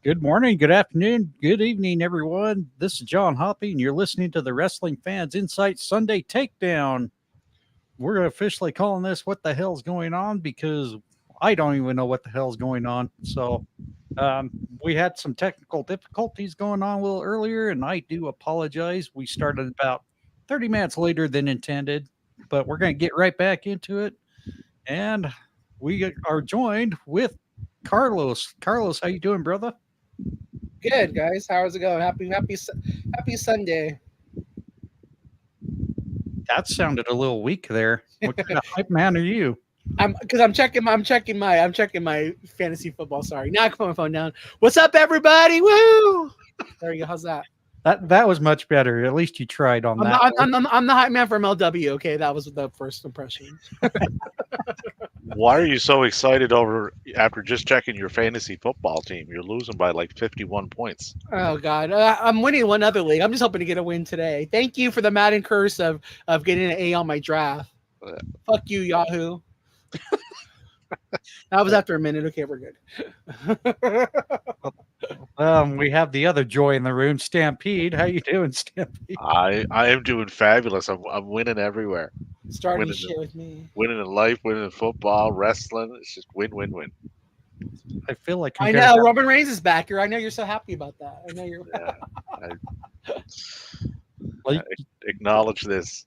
Good morning, good afternoon, good evening, everyone. This is John Hoppy, and you're listening to the Wrestling Fans Insight Sunday Takedown. We're officially calling this "What the Hell's Going On?" because I don't even know what the hell's going on. So we had some technical difficulties going on a little earlier, and I do apologize. We started about 30 minutes later than intended, but we're going to get right back into it. And we are joined with Carlos. Carlos, how you doing, brother? Good guys, how's it going? Happy Sunday. That sounded a little weak there. What kind of hype man are you? I'm checking my fantasy football. Sorry, now I can put my phone down. What's up, everybody? Woo! There you go. How's that? That was much better. At least you tried on I'm that not. one. I'm the hype man from LW. Okay, that was the first impression. Why are you so excited over after just checking your fantasy football team? You're losing by like 51 points. Oh God, I'm winning one other league. I'm just hoping to get a win today. Thank you for the Madden curse of getting an A on my draft. Uh, Fuck you, Yahoo. That was after a minute. Okay, we're good. We have the other joy in the room, Stampede. How you doing, Stampede? I am doing fabulous. I'm winning everywhere. Starting Winning, shit with me. winning in life, winning in football, wrestling. It's just win, win, win. I feel like I'm I gonna know have, Roman Reigns is back here. I know you're so happy about that. I know you're. Yeah, I like, acknowledge this.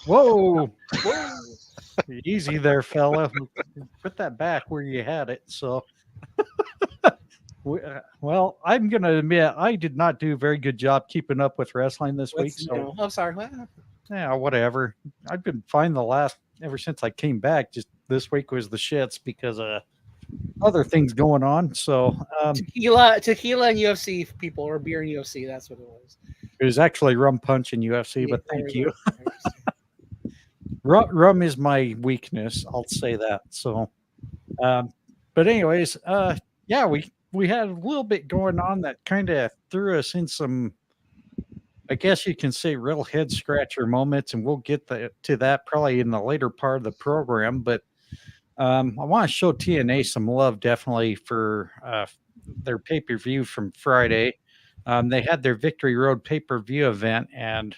whoa, whoa, easy there, fella. Put that back where you had it. Well, I'm gonna admit I did not do a very good job keeping up with wrestling this week. What's So new? Oh, sorry. What? yeah, whatever. I've been fine the last ever since I came back. Just this week was the shits because other things going on. Tequila, and UFC people, or beer and UFC. That's what it was. It was actually rum punch in UFC, Yeah, but there thank we you. go. Rum is my weakness. I'll say that. Um, but anyways, yeah, we had a little bit going on that kind of threw us in some, I guess you can say, real head scratcher moments, and we'll get to that probably in the later part of the program. But I want to show TNA some love, definitely, for their pay per view from Friday. They had their Victory Road pay per view event, and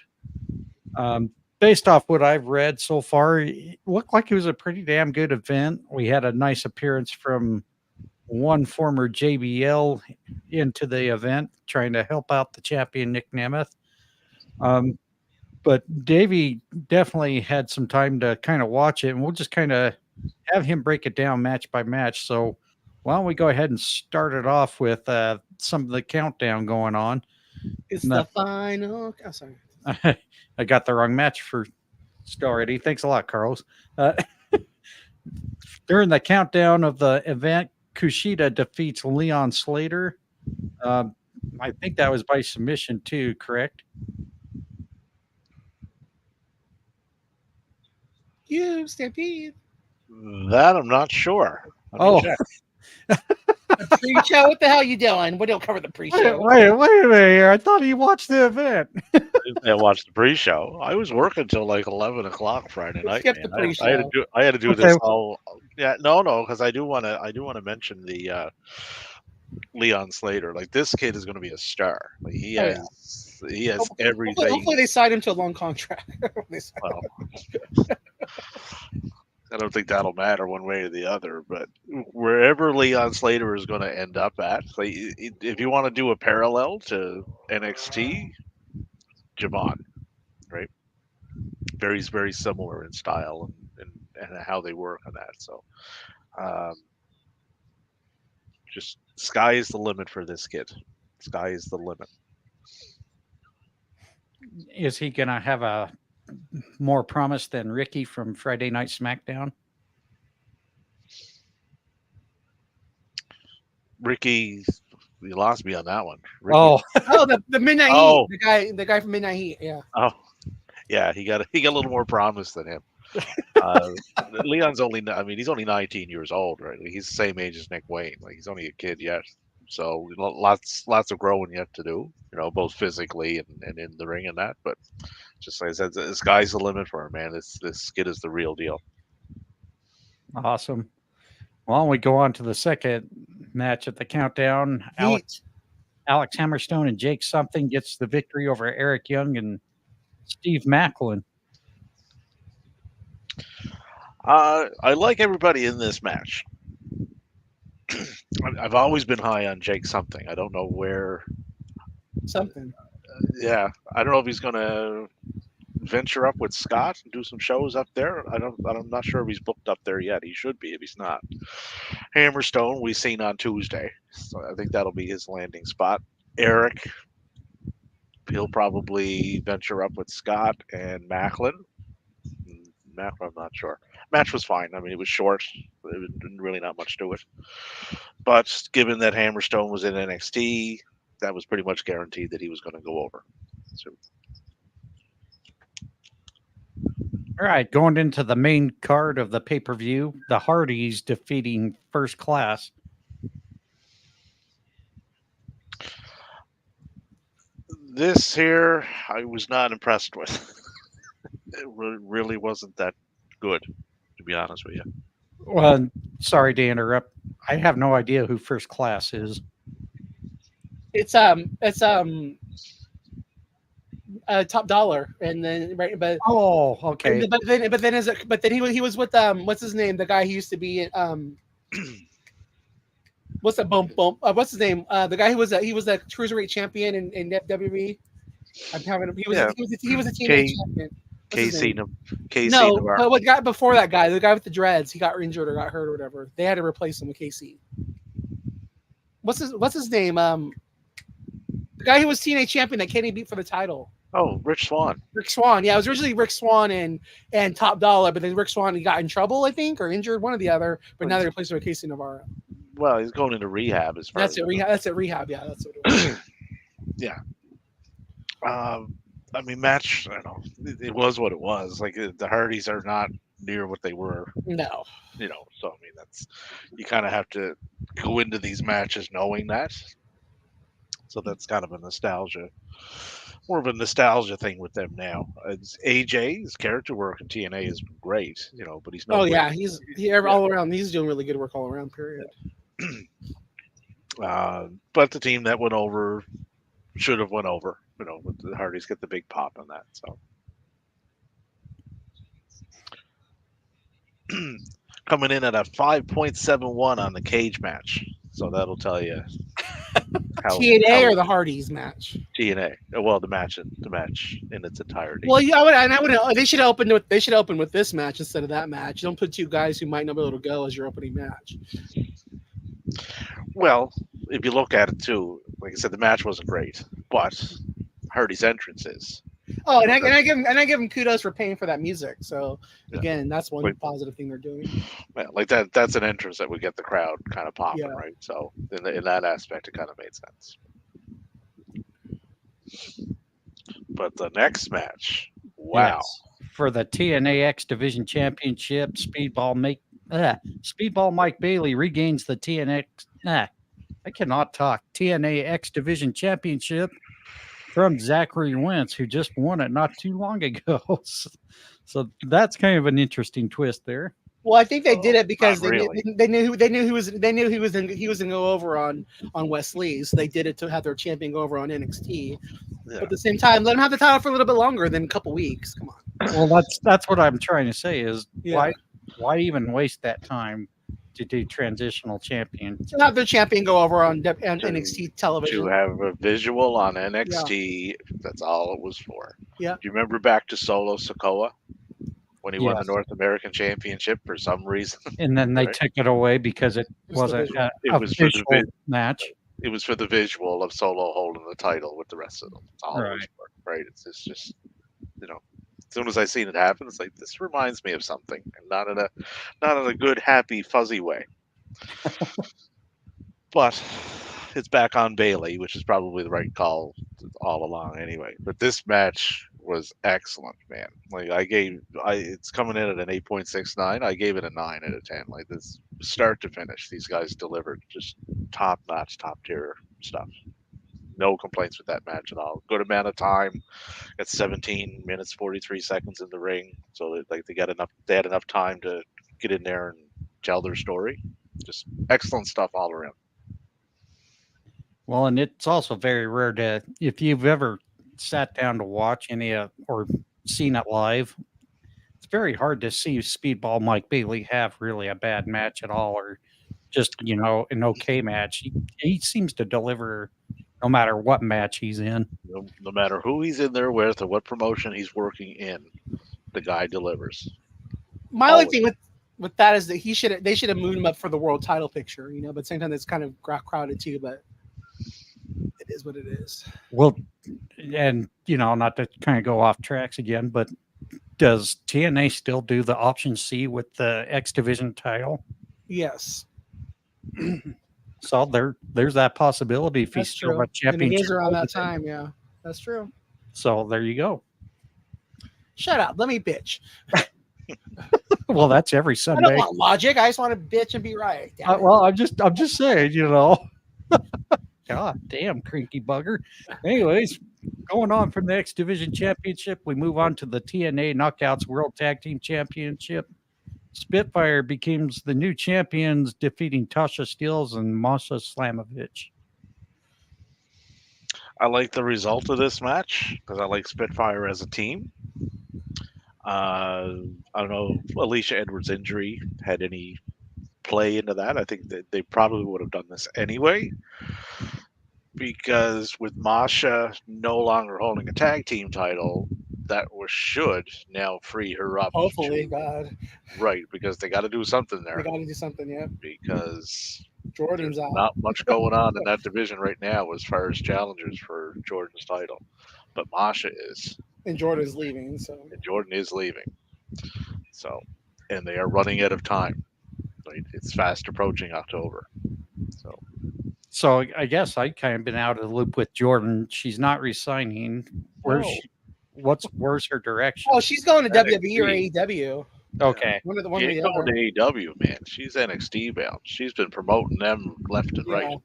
um, based off what I've read so far, it looked like it was a pretty damn good event. We had a nice appearance from one former JBL into the event, trying to help out the champion Nick Nemeth. Um, but Davey definitely had some time to kind of watch it, and we'll just kind of have him break it down match by match. So why don't we go ahead and start it off with some of the countdown going on? It's And the final. Oh, sorry. I got the wrong match for already. Thanks a lot, Carlos. Uh, during the countdown of the event, Kushida defeats Leon Slater. Um, I think that was by submission too, correct? You stampede. That I'm not sure. Let me Oh, check. The pre-show. What the hell you doing? What do you cover the wait, pre-show? wait a minute here. I thought he watched the event. I watched the pre-show. I was working till like 11 o'clock Friday night, Skip man. the I had to pre-show. do. I had to do Okay. this all. Yeah, no, because I do want to. I do want to mention the Leon Slater. Like this kid is going to be a star. Like he Oh has. yeah. He has Hopefully, everything. hopefully they signed him to a long contract. Well, I don't think that'll matter one way or the other. But wherever Leon Slater is going to end up at, like, if you want to do a parallel to NXT, Javon, right? Very similar in style and how they work on that. So, um, just sky is the limit for this kid. Sky is the limit. Is he going to have a more promise than Ricky from Friday Night SmackDown? Ricky, you lost me on that one. Ricky, Oh, Oh, the Midnight Oh. Heat. The guy from Midnight Heat. Yeah. oh, yeah, he got a little more promise than him. Uh, Leon's only, I mean, he's only 19 years old, right? He's the same age as Nick Wayne. Like he's only a kid yet. So lots of growing yet to do, both physically and in the ring and that. But just like I said, the sky's the limit for him, man. This kid is the real deal. awesome. Why don't we go on to the second match at the countdown? Alex, Heat. Alex Hammerstone and Jake Something gets the victory over Eric Young and Steve Macklin. I like everybody in this match. I've always been high on Jake Something. I don't know where. Something. Yeah, I don't know if he's gonna venture up with Scott and do some shows up there. I'm not sure if he's booked up there yet. He should be if he's not. Hammerstone we seen on Tuesday, so I think that'll be his landing spot. Eric, he'll probably venture up with Scott and Macklin. Macklin, I'm not sure. Match was fine. I mean, it was short. There was really not much to it. But given that Hammerstone was in NXT, that was pretty much guaranteed that he was going to go over. So, All right, going into the main card of the pay-per-view, the Hardys defeating First Class. this here, I was not impressed with. It really wasn't that good, to be honest with you. Well, sorry to interrupt. I have no idea who First Class is. It's Top Dollar, and then right, but Oh, okay. but then he was with what's his name? The guy he used to be in what's that what's his name? The guy who was he was a cruiserweight champion in WWE. I'm having he was a TNA champion. Casey No, Navarro. but what got before that guy, the guy with the dreads, he got injured or got hurt or whatever. They had to replace him with KC. What's his name? The guy who was TNA champion that Kenny beat for the title. Oh, Rich Swann. Rick Swan. Yeah, it was originally Rick Swan and Top Dollar, but then Rick Swan he got in trouble, I think, or injured, one or the other. But now they replaced him with Casey Navarro. Well, he's going into rehab as far That's as it. Rehab. That's it. Rehab. Yeah, that's what it was. yeah. I mean, match. I don't know. It was what it was. Like the Hardys are not near what they were. No. You know, so I mean, that's you kind of have to go into these matches knowing that. So that's kind of a nostalgia, more of a nostalgia thing with them now. AJ's character work in TNA is great, you know, but he's no. Oh yeah, he's all around. He's doing really good work all around. Period. But the team that went over should have went over. You know, with the Hardys get the big pop on that. So coming in at a 5.71 on the cage match. So that'll tell you how TNA or the Hardys match. TNA. Well, the match in its entirety. Well, yeah, I would. They should open with this match instead of that match. You don't put two guys who might not be able to go as your opening match. Well, if you look at it too, like I said, the match wasn't great, but Hardy's entrance is. Oh, and I give him kudos for paying for that music. So again, that's one positive thing they're doing. Yeah, like that's an entrance that would get the crowd kind of popping, right? So in that aspect, it kind of made sense. But the next match, wow. Yes. For the TNA X Division Championship, Speedball Mike Bailey regains the I cannot talk. TNA X Division Championship from Zachary Wentz, who just won it not too long ago. So that's kind of an interesting twist there. Well, I think they did it because they knew he was going to go over on Wesley, so they did it to have their champion go over on NXT. Yeah. But at the same time, let him have the title for a little bit longer than a couple weeks. Come on. Well, that's what I'm trying to say is why even waste that time to do transitional champion? To have their champion go over on NXT television. To have a visual on NXT, that's all it was for. Yeah. Do you remember back to Solo Sikoa? When he won the North American Championship for some reason. And then they took it away because it wasn't a visual match. It was for the visual of Solo holding the title with the rest of them. All right. It's just, you know, as soon as I seen it happen, it's like, this reminds me of something. And not in a good, happy, fuzzy way. But it's back on Bailey, which is probably the right call all along anyway. But this match was excellent, man. Like it's coming in at an 8.69. I gave it a 9 out of 10. Like this start to finish, these guys delivered just top notch, top tier stuff. No complaints with that match at all. Good amount of time. At 17 minutes 43 seconds in the ring, so they had enough time to get in there and tell their story. Just excellent stuff all around. Well, and it's also very rare to, if you've ever sat down to watch any or seen it live, it's very hard to see Speedball Mike Bailey have really a bad match at all, or just, an okay match. He seems to deliver no matter what match he's in. No matter who he's in there with or what promotion he's working in, the guy delivers. My only thing with that is that they should have moved him up for the world title picture, but at the same time it's kind of crowded too, but it is what it is. Well, and not to kind of go off tracks again, but does TNA still do the option C with the X Division title? Yes. So there's that possibility if he's still a championship. And it is around that time, yeah. That's true. So there you go. Shut up. Let me bitch. Well, that's every Sunday. I don't want logic. I just want to bitch and be right. Well, I'm just saying, God damn, cranky bugger. Anyways, going on from the X Division Championship, we move on to the TNA Knockouts World Tag Team Championship. Spitfire becomes the new champions, defeating Tasha Steelz and Masha Slamovich. I like the result of this match because I like Spitfire as a team. I don't know if Alicia Edwards' injury had any play into that. I think that they probably would have done this anyway, because with Masha no longer holding a tag team title, that should now free her up. Hopefully, God. Right, because they got to do something there. They got to do something, yeah. Because Jordan's out. Not much going on in that division right now as far as challengers for Jordan's title, but Masha is. And Jordan's leaving, so. And Jordan is leaving. So, and they are running out of time. Right? It's fast approaching October. So I guess I kind of been out of the loop with Jordan. She's not resigning. Where's her direction? Oh, she's going to WWE or AEW. Okay. One of the She's going to AEW, man. She's NXT bound. She's been promoting them left and right.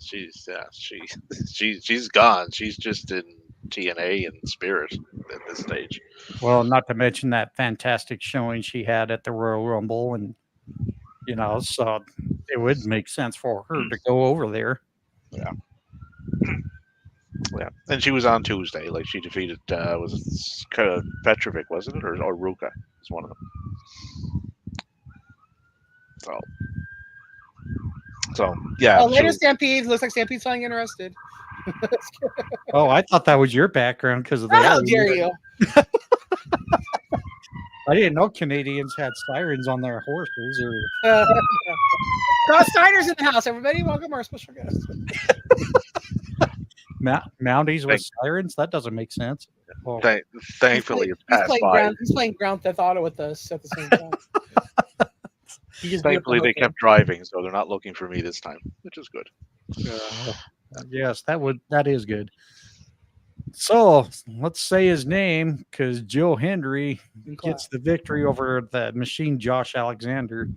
She's gone. She's just in TNA and Spirit at this stage. Well, not to mention that fantastic showing she had at the Royal Rumble, and so it would make sense for her to go over there. Yeah. Yeah, and she was on Tuesday. Like, she defeated was it Petrovic, wasn't it, or Ruka? It's one of them. So yeah. Later Stampede looks like Stampede's finding interested. Oh, I thought that was your background because of the. How dare you? I didn't know Canadians had sirens on their horses. Steiner's in the house. Everybody, welcome our special guest. Mounties with sirens? That doesn't make sense. Well, thankfully, he's playing Ground Theft Auto with us at the same time. Thankfully, they kept driving, so they're not looking for me this time, which is good. Yes, that is good. So let's say his name, because Joe Hendry gets the victory over the Machine Josh Alexander.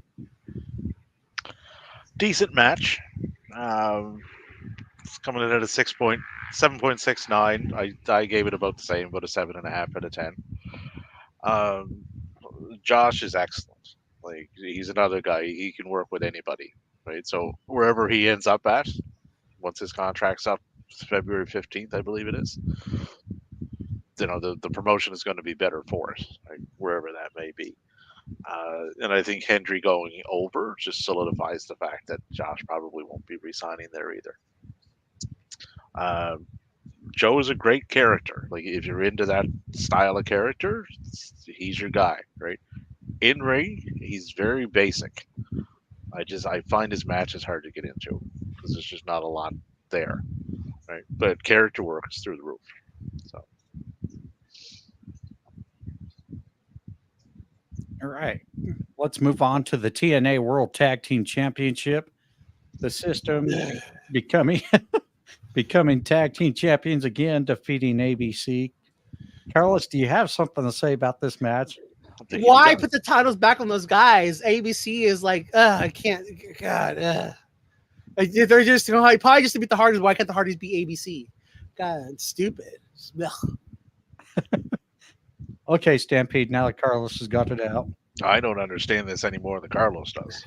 Decent match. It's coming in at a 7.69. I gave it about the same, about a 7.5 out of 10. Josh is excellent. Like, he's another guy. He can work with anybody, right? So wherever he ends up at, once his contract's up, February 15th, I believe it is. The promotion is going to be better for it, right? Wherever that may be. And I think Hendry going over just solidifies the fact that Josh probably won't be re-signing there either. Joe is a great character. Like, if you're into that style of character, he's your guy, right? In ring, he's very basic. I find his matches hard to get into because there's just not a lot there, right? But character work is through the roof. So. All right, let's move on to the TNA World Tag Team Championship. The System becoming tag team champions again, defeating ABC. Carlos, do you have something to say about this match? Why put the titles back on those guys? ABC is like, I can't. God, they're just probably just to beat the Hardys. Why can't the Hardys beat ABC? God, it's stupid. Okay, Stampede. Now that Carlos has got it out, I don't understand this any more than Carlos does.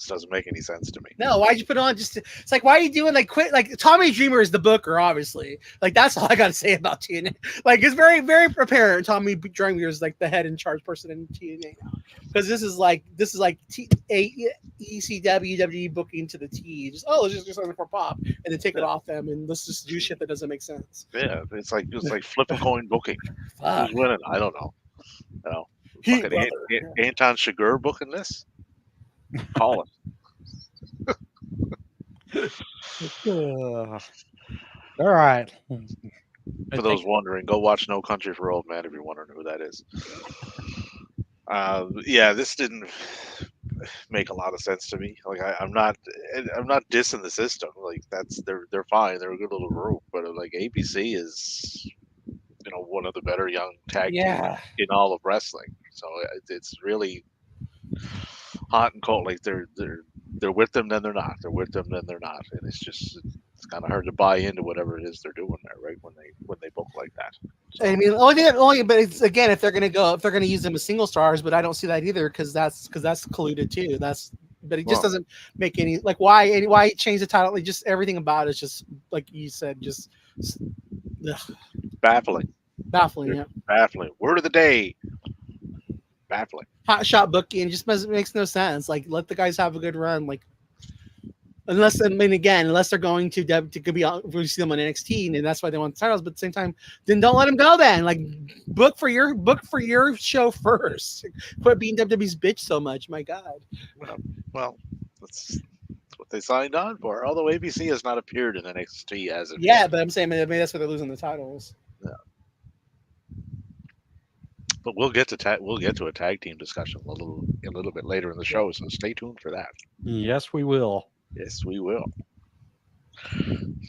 This doesn't make any sense to me. No, why'd you put on it's like, why are you doing like quit? Like Tommy Dreamer is the booker, obviously. Like that's all I got to say about TNA. Like it's very, very apparent Tommy Dreamer is like the head in charge person in TNA now. Because this is like ECW, WWE booking to the T. Just let's just do something for pop and then take it off them and let's just do shit that doesn't make sense. Yeah, it's like flip a coin booking. Fuck. Who's winning? I don't know. No. Heat Fucking Anton Chigurh booking this? Call it. All right. For those wondering, go watch No Country for Old Men if you're wondering who that is. Yeah, this didn't make a lot of sense to me. Like I'm not dissing the system. Like they're fine. They're a good little group, but like ABC is, one of the better young tag teams in all of wrestling. So it's really hot and cold. Like they're with them, then they're not. They're with them, then they're not. And it's kind of hard to buy into whatever it is they're doing there, right? When they book like that. So, I mean, but it's again if they're gonna use them as single stars, but I don't see that either because that's colluded too. But it just doesn't make any like why change the title? Like just everything about it's just like you said, just baffling. Yeah. Baffling. Word of the day. Baffling. Hot shot booking just makes no sense. Like let the guys have a good run. Like unless they're going to be out, we see them on NXT and that's why they want the titles. But at the same time, then don't let them go. Then like book for your show first. Quit being WWE's bitch so much. My God. Well, that's what they signed on for. Although ABC has not appeared in NXT as of yet. But I'm saying maybe that's why they're losing the titles. Yeah. But we'll get to a tag team discussion a little bit later in the show, so stay tuned for that. Yes, we will. Yes, we will.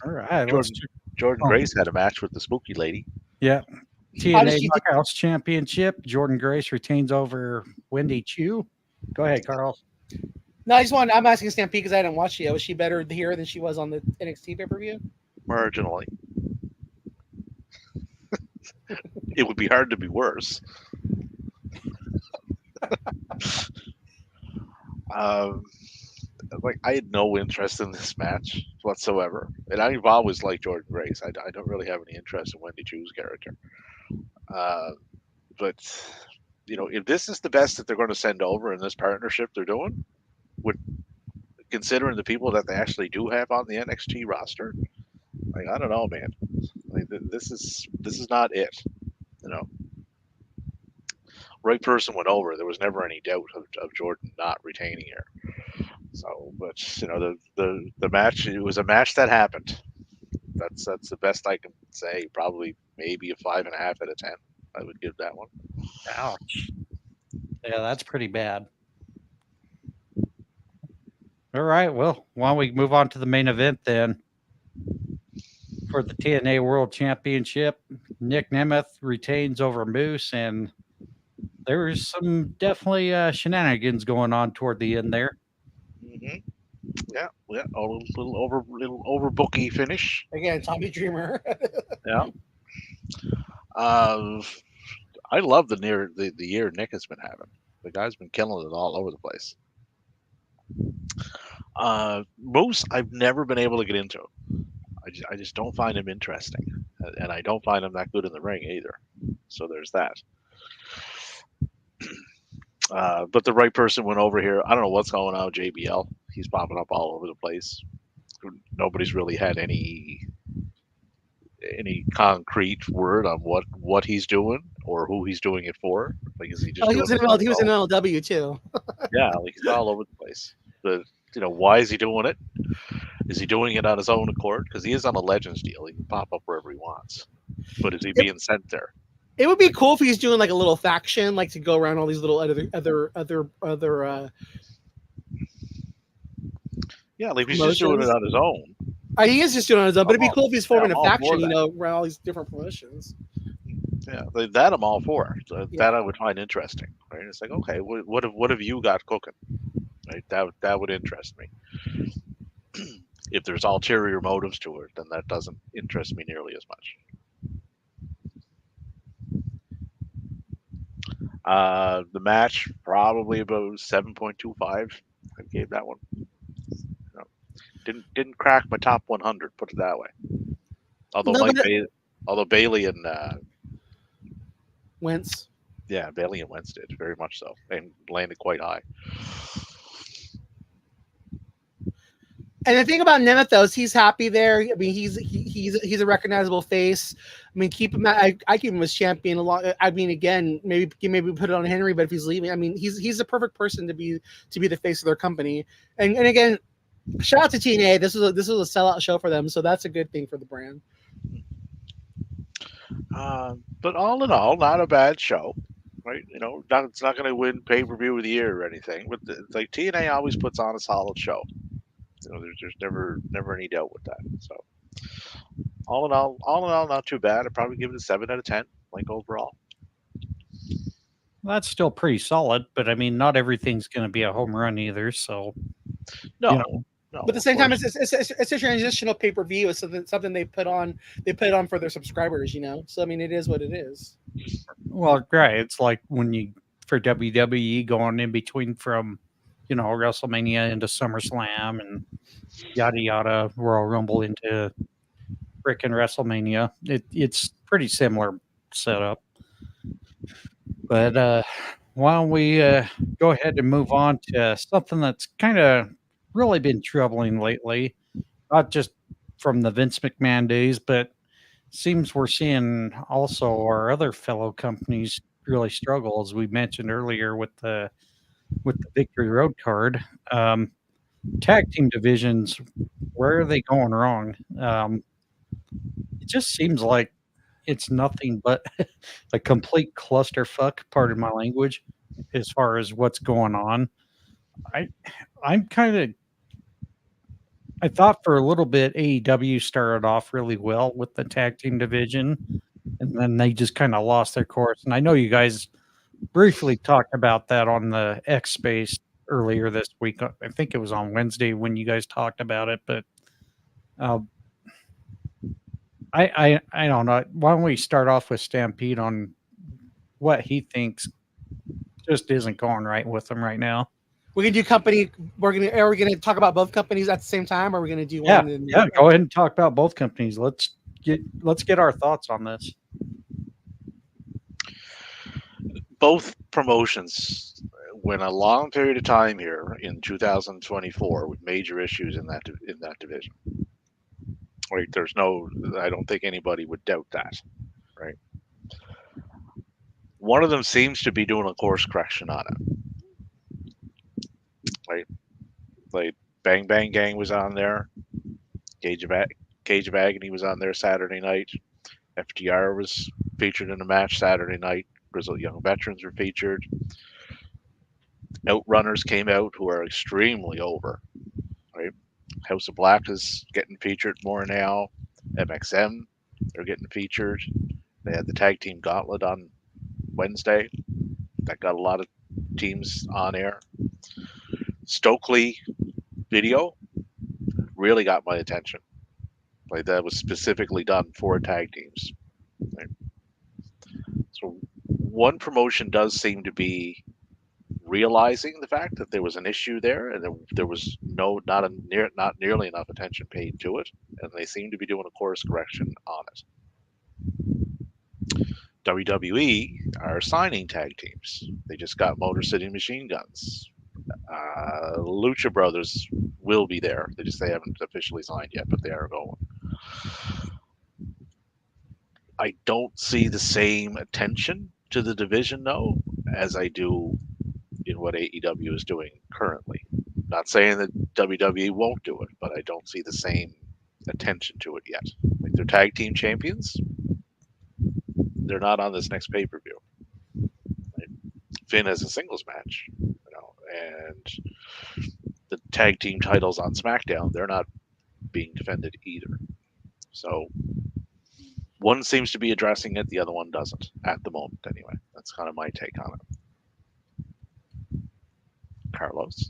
All right. Jordan Grace had a match with the Spooky Lady. Yeah. TNA Knockouts Championship. Jordan Grace retains over Wendy Chu. Go ahead, Carl. No, I'm asking Stampede because I didn't watch it yet. Was she better here than she was on the NXT pay-per-view? Marginally. It would be hard to be worse. Like I had no interest in this match whatsoever, and I've always liked Jordan Grace. I don't really have any interest in Wendy Chu's character. But if this is the best that they're going to send over in this partnership they're doing, with considering the people that they actually do have on the NXT roster, like I don't know, man. Like this is not it. Right person went over. There was never any doubt of Jordan not retaining her. So, but the match, it was a match that happened. That's the best I can say. Probably maybe a 5.5 out of 10. I would give that one. Ouch. Yeah, that's pretty bad. All right. Well, why don't we move on to the main event then? For the TNA World Championship, Nick Nemeth retains over Moose, and there's some definitely shenanigans going on toward the end there. Mm-hmm. Yeah, a little overbooky finish. Again, Tommy Dreamer. Yeah. I love the year Nick has been having. The guy's been killing it all over the place. Moose, I've never been able to get into. I just don't find him interesting, and I don't find him that good in the ring either. So there's that. But the right person went over here. I don't know what's going on with JBL. He's popping up all over the place. Nobody's really had any concrete word on what he's doing or who he's doing it for. Like, is he just? He was in LW too. Yeah, like he's all over the place. But why is he doing it? Is he doing it on his own accord? Because he is on a Legends deal. He can pop up wherever he wants. But is he being sent there? It would be cool if he's doing like a little faction, like to go around all these little other. Yeah, like he's just doing it on his own. He is just doing it on his own, but it'd be cool if he's forming a faction, around all these different promotions. Yeah, that I'm all for. That I would find interesting. Right? It's like, okay, what have you got cooking? Right? That would interest me. If there's ulterior motives to it, then that doesn't interest me nearly as much. The match probably about 7.25 I gave that one. Didn't crack my top 100. Put it that way. Although No, but although Bailey and Wentz. yeah, Bailey and Wentz did very much so, and landed quite high. And the thing about Nemeth, though, is he's happy there. I mean, he's a recognizable face. I mean, keep him. I keep him as champion a lot. I mean, again, maybe put it on Henry, but if he's leaving, I mean, he's the perfect person to be the face of their company. And again, shout out to TNA. This was a sellout show for them, so that's a good thing for the brand. But all in all, not a bad show, right? You know, it's not going to win pay-per-view of the year or anything, but like TNA always puts on a solid show. You know, there's never any doubt with that. So all in all, not too bad. I'd probably give it a 7 out of 10, like overall. That's still pretty solid, but I mean, not everything's going to be a home run either. So no. You know. No, but at the same time, it's a transitional pay per view. It's something they put on for their subscribers, you know. So I mean, it is what it is. Well, right. It's like when for WWE going in between from, you know, WrestleMania into SummerSlam and yada yada, Royal Rumble into frickin' WrestleMania. It's pretty similar setup. But why don't we go ahead and move on to something that's kind of really been troubling lately, not just from the Vince McMahon days, but seems we're seeing also our other fellow companies really struggle, as we mentioned earlier with the Victory Road card. Tag team divisions, where are they going wrong? It just seems like it's nothing but a complete clusterfuck, pardon my language, as far as what's going on. I thought for a little bit AEW started off really well with the tag team division, and then they just kind of lost their course. And I know you guys briefly talked about that on the X Space earlier this week. I think it was on Wednesday when you guys talked about it, but I don't know. Why don't we start off with Stampede on what he thinks just isn't going right with them right now? We're gonna do company. Are we gonna talk about both companies at the same time? Or are we gonna do one? Yeah. Go ahead and talk about both companies. Let's get our thoughts on this. Both promotions went a long period of time here in 2024 with major issues in that division. Right? I don't think anybody would doubt that. Right? One of them seems to be doing a course correction on it. Right? Like Bang Bang Gang was on there. Cage of Agony was on there Saturday night. FTR was featured in a match Saturday night. Grizzled Young Veterans were featured. Outrunners came out, who are extremely over. Right? House of Black is getting featured more now. MXM, they're getting featured. They had the tag team gauntlet on Wednesday. That got a lot of teams on air. Stokely video really got my attention. Like that was specifically done for tag teams. Right? So one promotion does seem to be realizing the fact that there was an issue there, and there was not nearly enough attention paid to it, and they seem to be doing a course correction on it. WWE are signing tag teams. They just got Motor City Machine Guns. Lucha Brothers will be there. They haven't officially signed yet, but they are going. I don't see the same attention to the division, though, as I do in what AEW is doing currently. Not saying that WWE won't do it, but I don't see the same attention to it yet. Like they're tag team champions. They're not on this next pay-per-view. Right? Finn has a singles match, and the tag team titles on SmackDown, they're not being defended either. So one seems to be addressing it, the other one doesn't at the moment anyway. That's kind of my take on it. Carlos?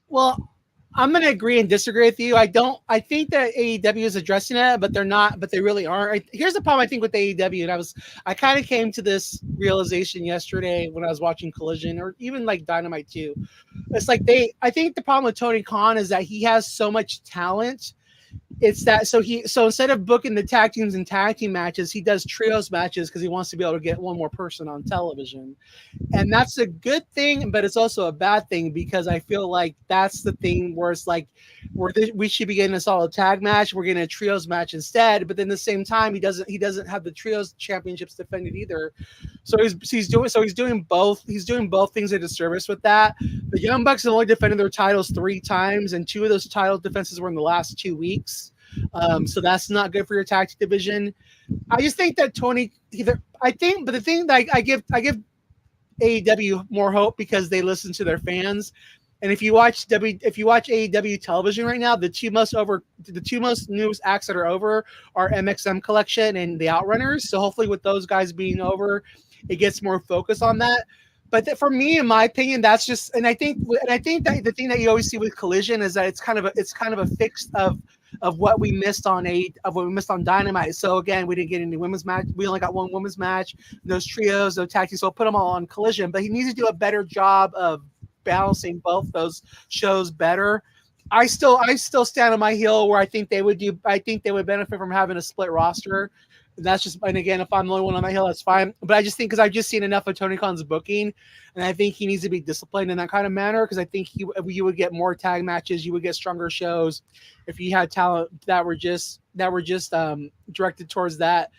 Well, I'm going to agree and disagree with you. I think that AEW is addressing it, but they're not, but they really aren't. Here's the problem I think with AEW, and I kind of came to this realization yesterday when I was watching Collision or even like Dynamite too. It's like I think the problem with Tony Khan is that he has so much talent. It's that so instead of booking the tag teams and tag team matches, he does trios matches because he wants to be able to get one more person on television. And that's a good thing, but it's also a bad thing because I feel like that's the thing where it's like we should be getting a solid tag match, we're getting a trios match instead. But then at the same time, he doesn't have the trios championships defended either. So he's doing both. He's doing both things at a disservice with that. The Young Bucks have only defended their titles 3 times, and 2 of those title defenses were in the last 2 weeks. So that's not good for your tag team division. I just think that but the thing that I give AEW more hope because they listen to their fans. And if you watch AEW television right now, the two most newest acts that are over are MXM Collection and the Outrunners. So hopefully with those guys being over, it gets more focus on that. But for me, in my opinion, that's just, and I think that the thing that you always see with Collision is that it's kind of a fix of what we missed on Dynamite. So again, we didn't get any women's match. We only got one women's match. Those trios, those tag teams. So I'll put them all on Collision. But he needs to do a better job of balancing both those shows better. I still stand on my heel where I think they would benefit from having a split roster. That's just, and again, if I'm the only one on my hill, that's fine. But I just think because I've just seen enough of Tony Khan's booking, and I think he needs to be disciplined in that kind of manner. Because I think you would get more tag matches, you would get stronger shows if you had talent that were just directed towards that.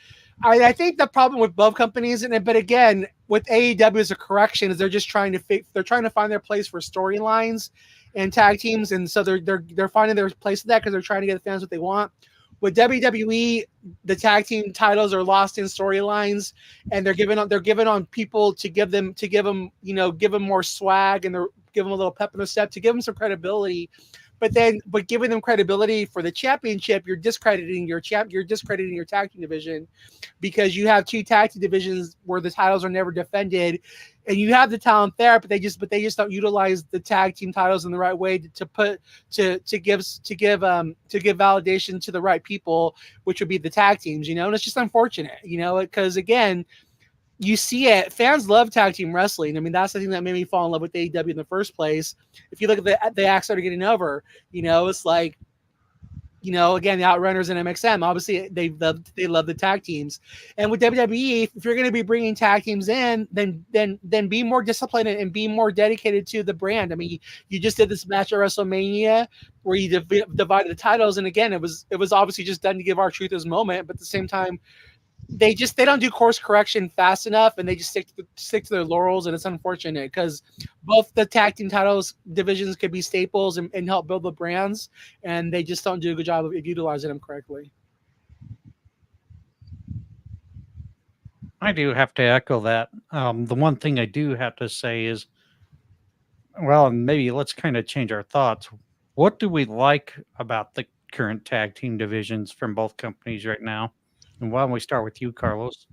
I think the problem with both companies, but again, with AEW as a correction, is they're just trying to find their place for storylines and tag teams, and so they're finding their place in that because they're trying to get the fans what they want. With WWE, the tag team titles are lost in storylines, and they're given on people to give them more swag, and they're give them a little pep in their step to give them some credibility. But giving them credibility for the championship, you're discrediting your tag team division because you have 2 tag team divisions where the titles are never defended, and you have the talent there, but they just don't utilize the tag team titles in the right way to give validation to the right people, which would be the tag teams, and it's just unfortunate, because again, you see it. Fans love tag team wrestling. I mean, that's the thing that made me fall in love with AEW in the first place. If you look at the acts that are getting over, it's like, again, the Outrunners and MXM, obviously they love the tag teams. And with WWE, if you're going to be bringing tag teams in, then be more disciplined and be more dedicated to the brand. I mean, you just did this match at WrestleMania where you divided the titles, and again, it was obviously just done to give R-Truth his moment, but at the same time, they don't do course correction fast enough, and they just stick to their laurels, and it's unfortunate because both the tag team titles divisions could be staples and help build the brands, and they just don't do a good job of utilizing them correctly. I do have to echo that. The one thing I do have to say is, well, maybe let's kind of change our thoughts. What do we like about the current tag team divisions from both companies right now? And why don't we start with you, Carlos?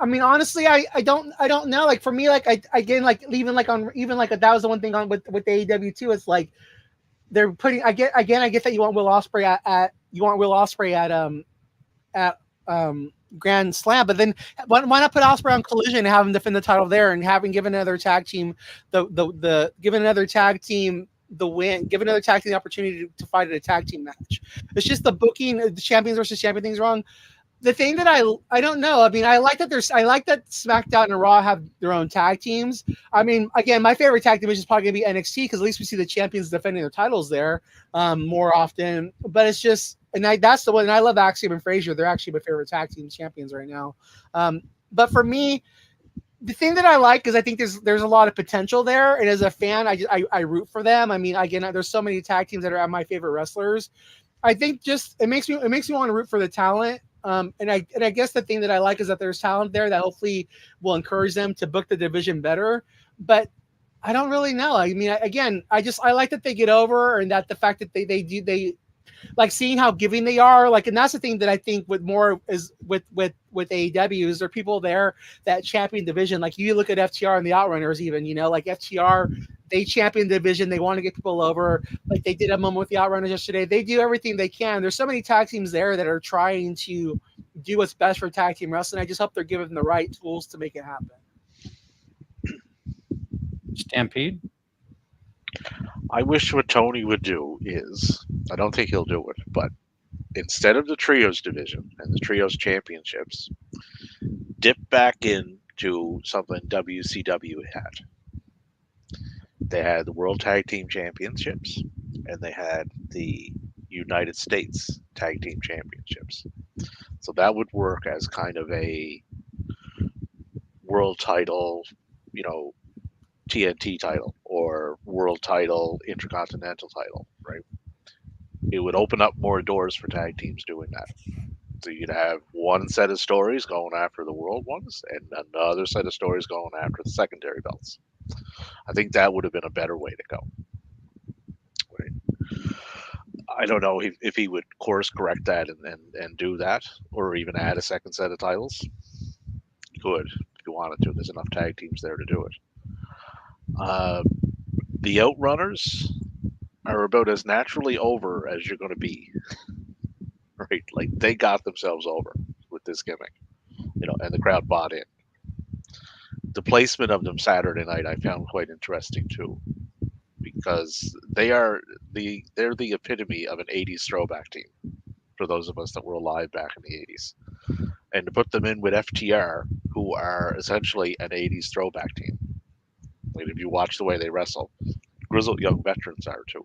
I mean, honestly, I don't know. Like for me, like that was the one thing on with AEW too. It's like they're putting. I get that you want Will Ospreay at Grand Slam, but then why not put Ospreay on Collision and have him defend the title there, and having given another tag team given another tag team the win, give another tag team the opportunity to fight at a tag team match. It's just the booking, the champions versus champion thing's wrong. The thing that I don't know. I mean, I like that SmackDown and Raw have their own tag teams. I mean, again, my favorite tag division is probably gonna be NXT because at least we see the champions defending their titles there more often. But it's just, that's the one. And I love Axiom and Frazier. They're actually my favorite tag team champions right now. But for me, the thing that I like is I think there's a lot of potential there, and as a fan, I root for them. I mean, again, there's so many tag teams that are my favorite wrestlers. I think just it makes me want to root for the talent. And I guess the thing that I like is that there's talent there that hopefully will encourage them to book the division better. But I don't really know. I mean, I like that they get over, and that the fact that they like seeing how giving they are, like, and that's the thing that I think with AEW is there are people there that champion division. Like you look at FTR and the Outrunners, even, like FTR, They champion the division. They want to get people over. Like they did a moment with the Outrunners yesterday. They do everything they can. There's so many tag teams there that are trying to do what's best for tag team wrestling. I just hope they're given the right tools to make it happen. Stampede. I wish what Tony would do is, I don't think he'll do it, but instead of the trios division and the trios championships, dip back into something WCW had. They had the World Tag Team Championships and they had the United States Tag Team Championships. So that would work as kind of a world title, TNT title or world title, intercontinental title, right? It would open up more doors for tag teams doing that. So you'd have one set of stories going after the world ones and another set of stories going after the secondary belts. I think that would have been a better way to go. Right? I don't know if he would course correct that and do that, or even add a second set of titles. He could if you wanted to. There's enough tag teams there to do it. The Outrunners are about as naturally over as you're going to be, right? Like they got themselves over with this gimmick, and the crowd bought in. The placement of them Saturday night I found quite interesting too, because they're the epitome of an '80s throwback team for those of us that were alive back in the '80s, and to put them in with FTR, who are essentially an '80s throwback team. Like if you watch the way they wrestle, grizzled young veterans are too.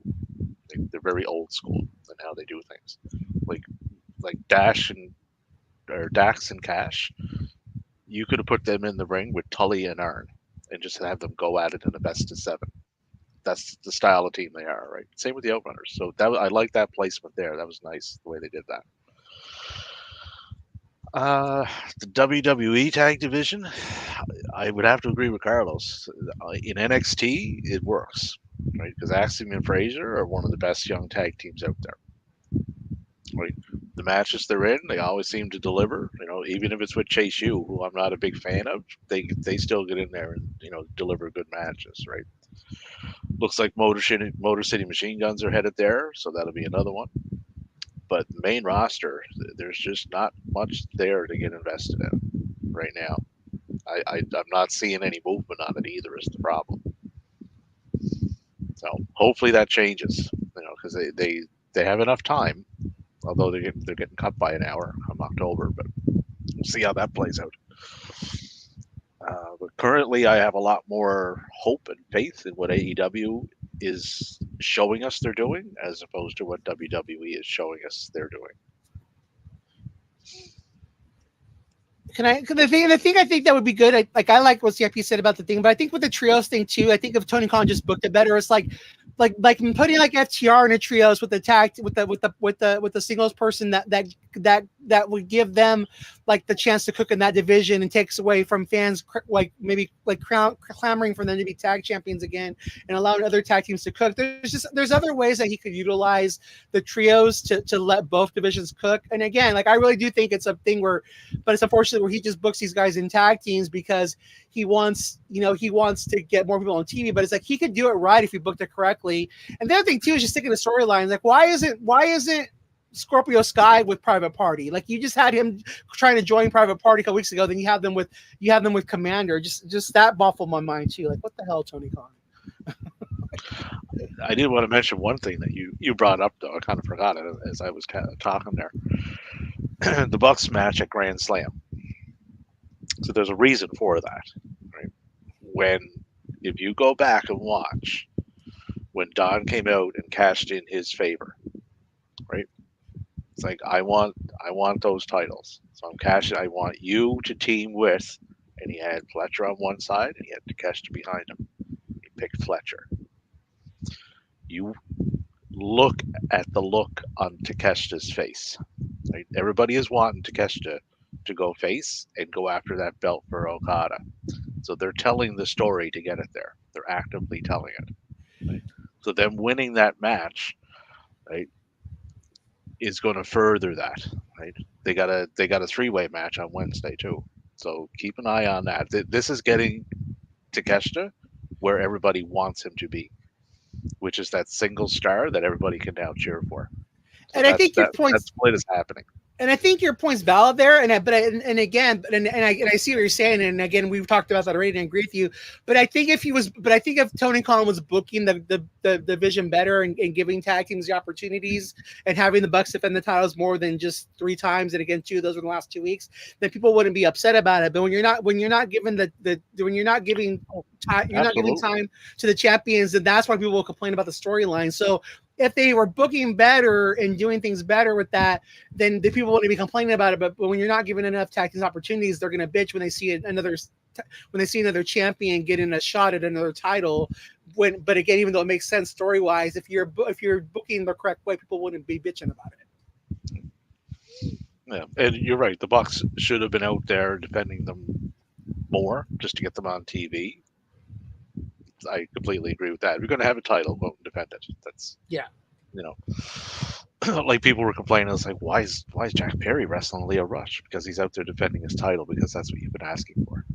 They're very old school in how they do things. Like Dax and Cash, you could have put them in the ring with Tully and Arn and just have them go at it in a best of 7. That's the style of team they are, right? Same with the Outrunners. So I like that placement there. That was nice the way they did that. The WWE tag division, I would have to agree with Carlos. In NXT, it works, right? Because Axiom and Fraser are one of the best young tag teams out there. Right? The matches they're in, they always seem to deliver. Even if it's with Chase U, who I'm not a big fan of, they still get in there and deliver good matches, right? Looks like Motor City Machine Guns are headed there, so that'll be another one. But the main roster, there's just not much there to get invested in right now. I'm not seeing any movement on it either. Is the problem? So hopefully that changes. Because they have enough time. Although they're getting cut by an hour come October, but we'll see how that plays out. But currently, I have a lot more hope and faith in what AEW is showing us they're doing, as opposed to what WWE is showing us they're doing. The thing I think that would be good. I like what CIP said about the thing, but I think with the trios thing too. I think if Tony Khan just booked it better, it's like putting like FTR in a trios with the tag with the singles person that would give them like the chance to cook in that division and takes away from fans maybe clamoring for them to be tag champions again and allowing other tag teams to cook. There's other ways that he could utilize the trios to let both divisions cook. And again, I really do think it's a thing but it's unfortunate where he just books these guys in tag teams because he wants to get more people on TV, but it's like he could do it right if he booked it correctly. And the other thing too is just sticking to storylines. Like why isn't Scorpio Sky with Private Party? Like you just had him trying to join Private Party a couple weeks ago, then you have them with Commander. Just that baffled my mind too. Like what the hell, Tony Khan? I did want to mention one thing that you brought up though. I kind of forgot it as I was kind of talking there. The Bucks match at Grand Slam. So there's a reason for that, right? If you go back and watch when Don came out and cashed in his favor, right? It's like I want those titles, so I'm cashing. I want you to team with, and he had Fletcher on one side and he had Takeshita behind him. He picked Fletcher. You look at the look on Takeshita's face. Right? Everybody is wanting Takeshita to go face and go after that belt for Okada. So they're telling the story to get it there. They're actively telling it. Right? So them winning that match, right, is going to further that. Right? They got a 3-way match on Wednesday too. So keep an eye on that. This is getting Takeshita where everybody wants him to be, which is that single star that everybody can now cheer for. So And I think your that points. split is happening. And I think your point's valid there, and I see what you're saying, and again we've talked about that already, and I agree with you. But I think if Tony Khan was booking the division better and giving tag teams the opportunities and having the Bucks defend the titles more than just 3 times and against 2 of those in the last 2 weeks, then people wouldn't be upset about it. But when you're not giving giving time to the champions, then that's why people will complain about the storyline. So if they were booking better and doing things better with that, then the people wouldn't be complaining about it. But when you're not giving enough tag team opportunities, they're going to bitch when they see another champion getting a shot at another title. But again, even though it makes sense story wise, if you're booking the correct way, people wouldn't be bitching about it. Yeah, and you're right. The Bucks should have been out there defending them more just to get them on TV. I completely agree with that. If you're going to have a title, go and defend it. That's like people were complaining. It's like, why is Jack Perry wrestling Leo Rush? Because he's out there defending his title because that's what you've been asking for,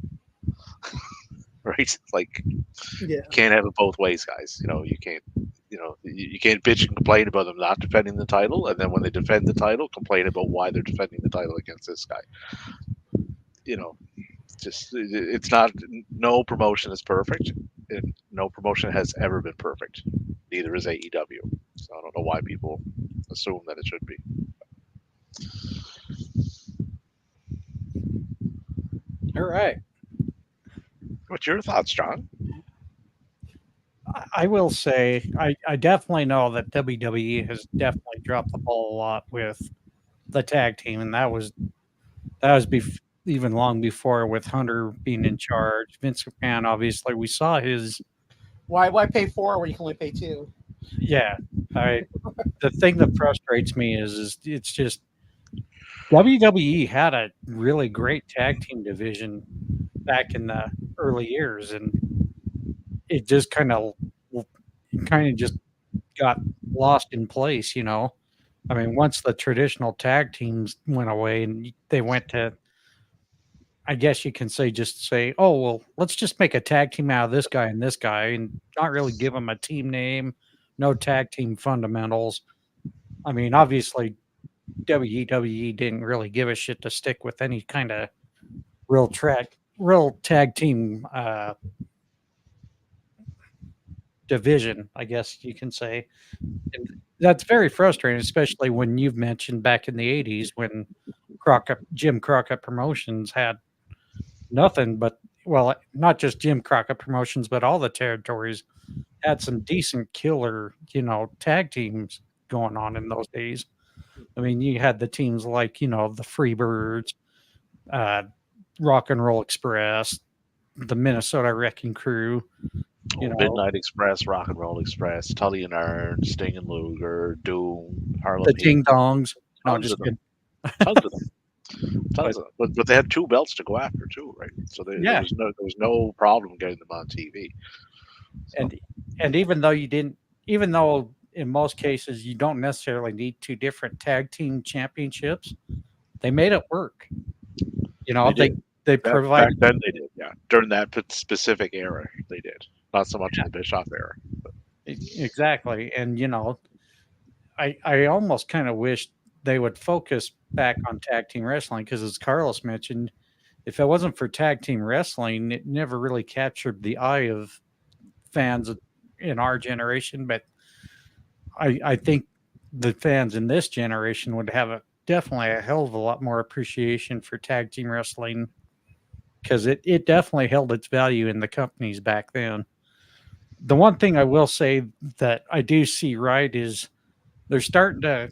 right? Like, you can't have it both ways, guys. You can't. You can't bitch and complain about them not defending the title, and then when they defend the title, complain about why they're defending the title against this guy. Just it's not. No promotion is perfect. And no promotion has ever been perfect. Neither is AEW. So I don't know why people assume that it should be. All right. What's your thoughts, John? I will say I definitely know that WWE has definitely dropped the ball a lot with the tag team, and that was even long before with Hunter being in charge. Vince McMahon, obviously, we saw his. Why pay 4 when you can only pay 2? Yeah, the thing that frustrates me is it's just WWE had a really great tag team division back in the early years, and it just kind of just got lost in place. I mean, once the traditional tag teams went away and they went to, I guess you can say, oh, well, let's just make a tag team out of this guy and not really give them a team name, no tag team fundamentals. I mean, obviously, WWE didn't really give a shit to stick with any kind of real tag team division, I guess you can say. And that's very frustrating, especially when you've mentioned back in the 80s when Jim Crockett Promotions had nothing but, well, not just Jim Crockett Promotions, but all the territories had some decent killer, tag teams going on in those days. I mean, you had the teams like, the Freebirds, Rock and Roll Express, the Minnesota Wrecking Crew, Midnight Express, Rock and Roll Express, Tully and Earn, Sting and Luger, Doom, Harlem the Ding Dongs. No, Tons just of them. kidding. Tons of them. But they had 2 belts to go after too, right? So there was no problem getting them on TV. So. And even though in most cases you don't necessarily need 2 different tag team championships, they made it work. They provided. Back then they did, yeah. During that specific era, they did. Not so much in the Bischoff era. But. Exactly, and I almost kind of wish they would focus back on tag team wrestling because, as Carlos mentioned, if it wasn't for tag team wrestling, it never really captured the eye of fans in our generation. But I think the fans in this generation would have definitely a hell of a lot more appreciation for tag team wrestling because it definitely held its value in the companies back then. The one thing I will say that I do see right is they're starting to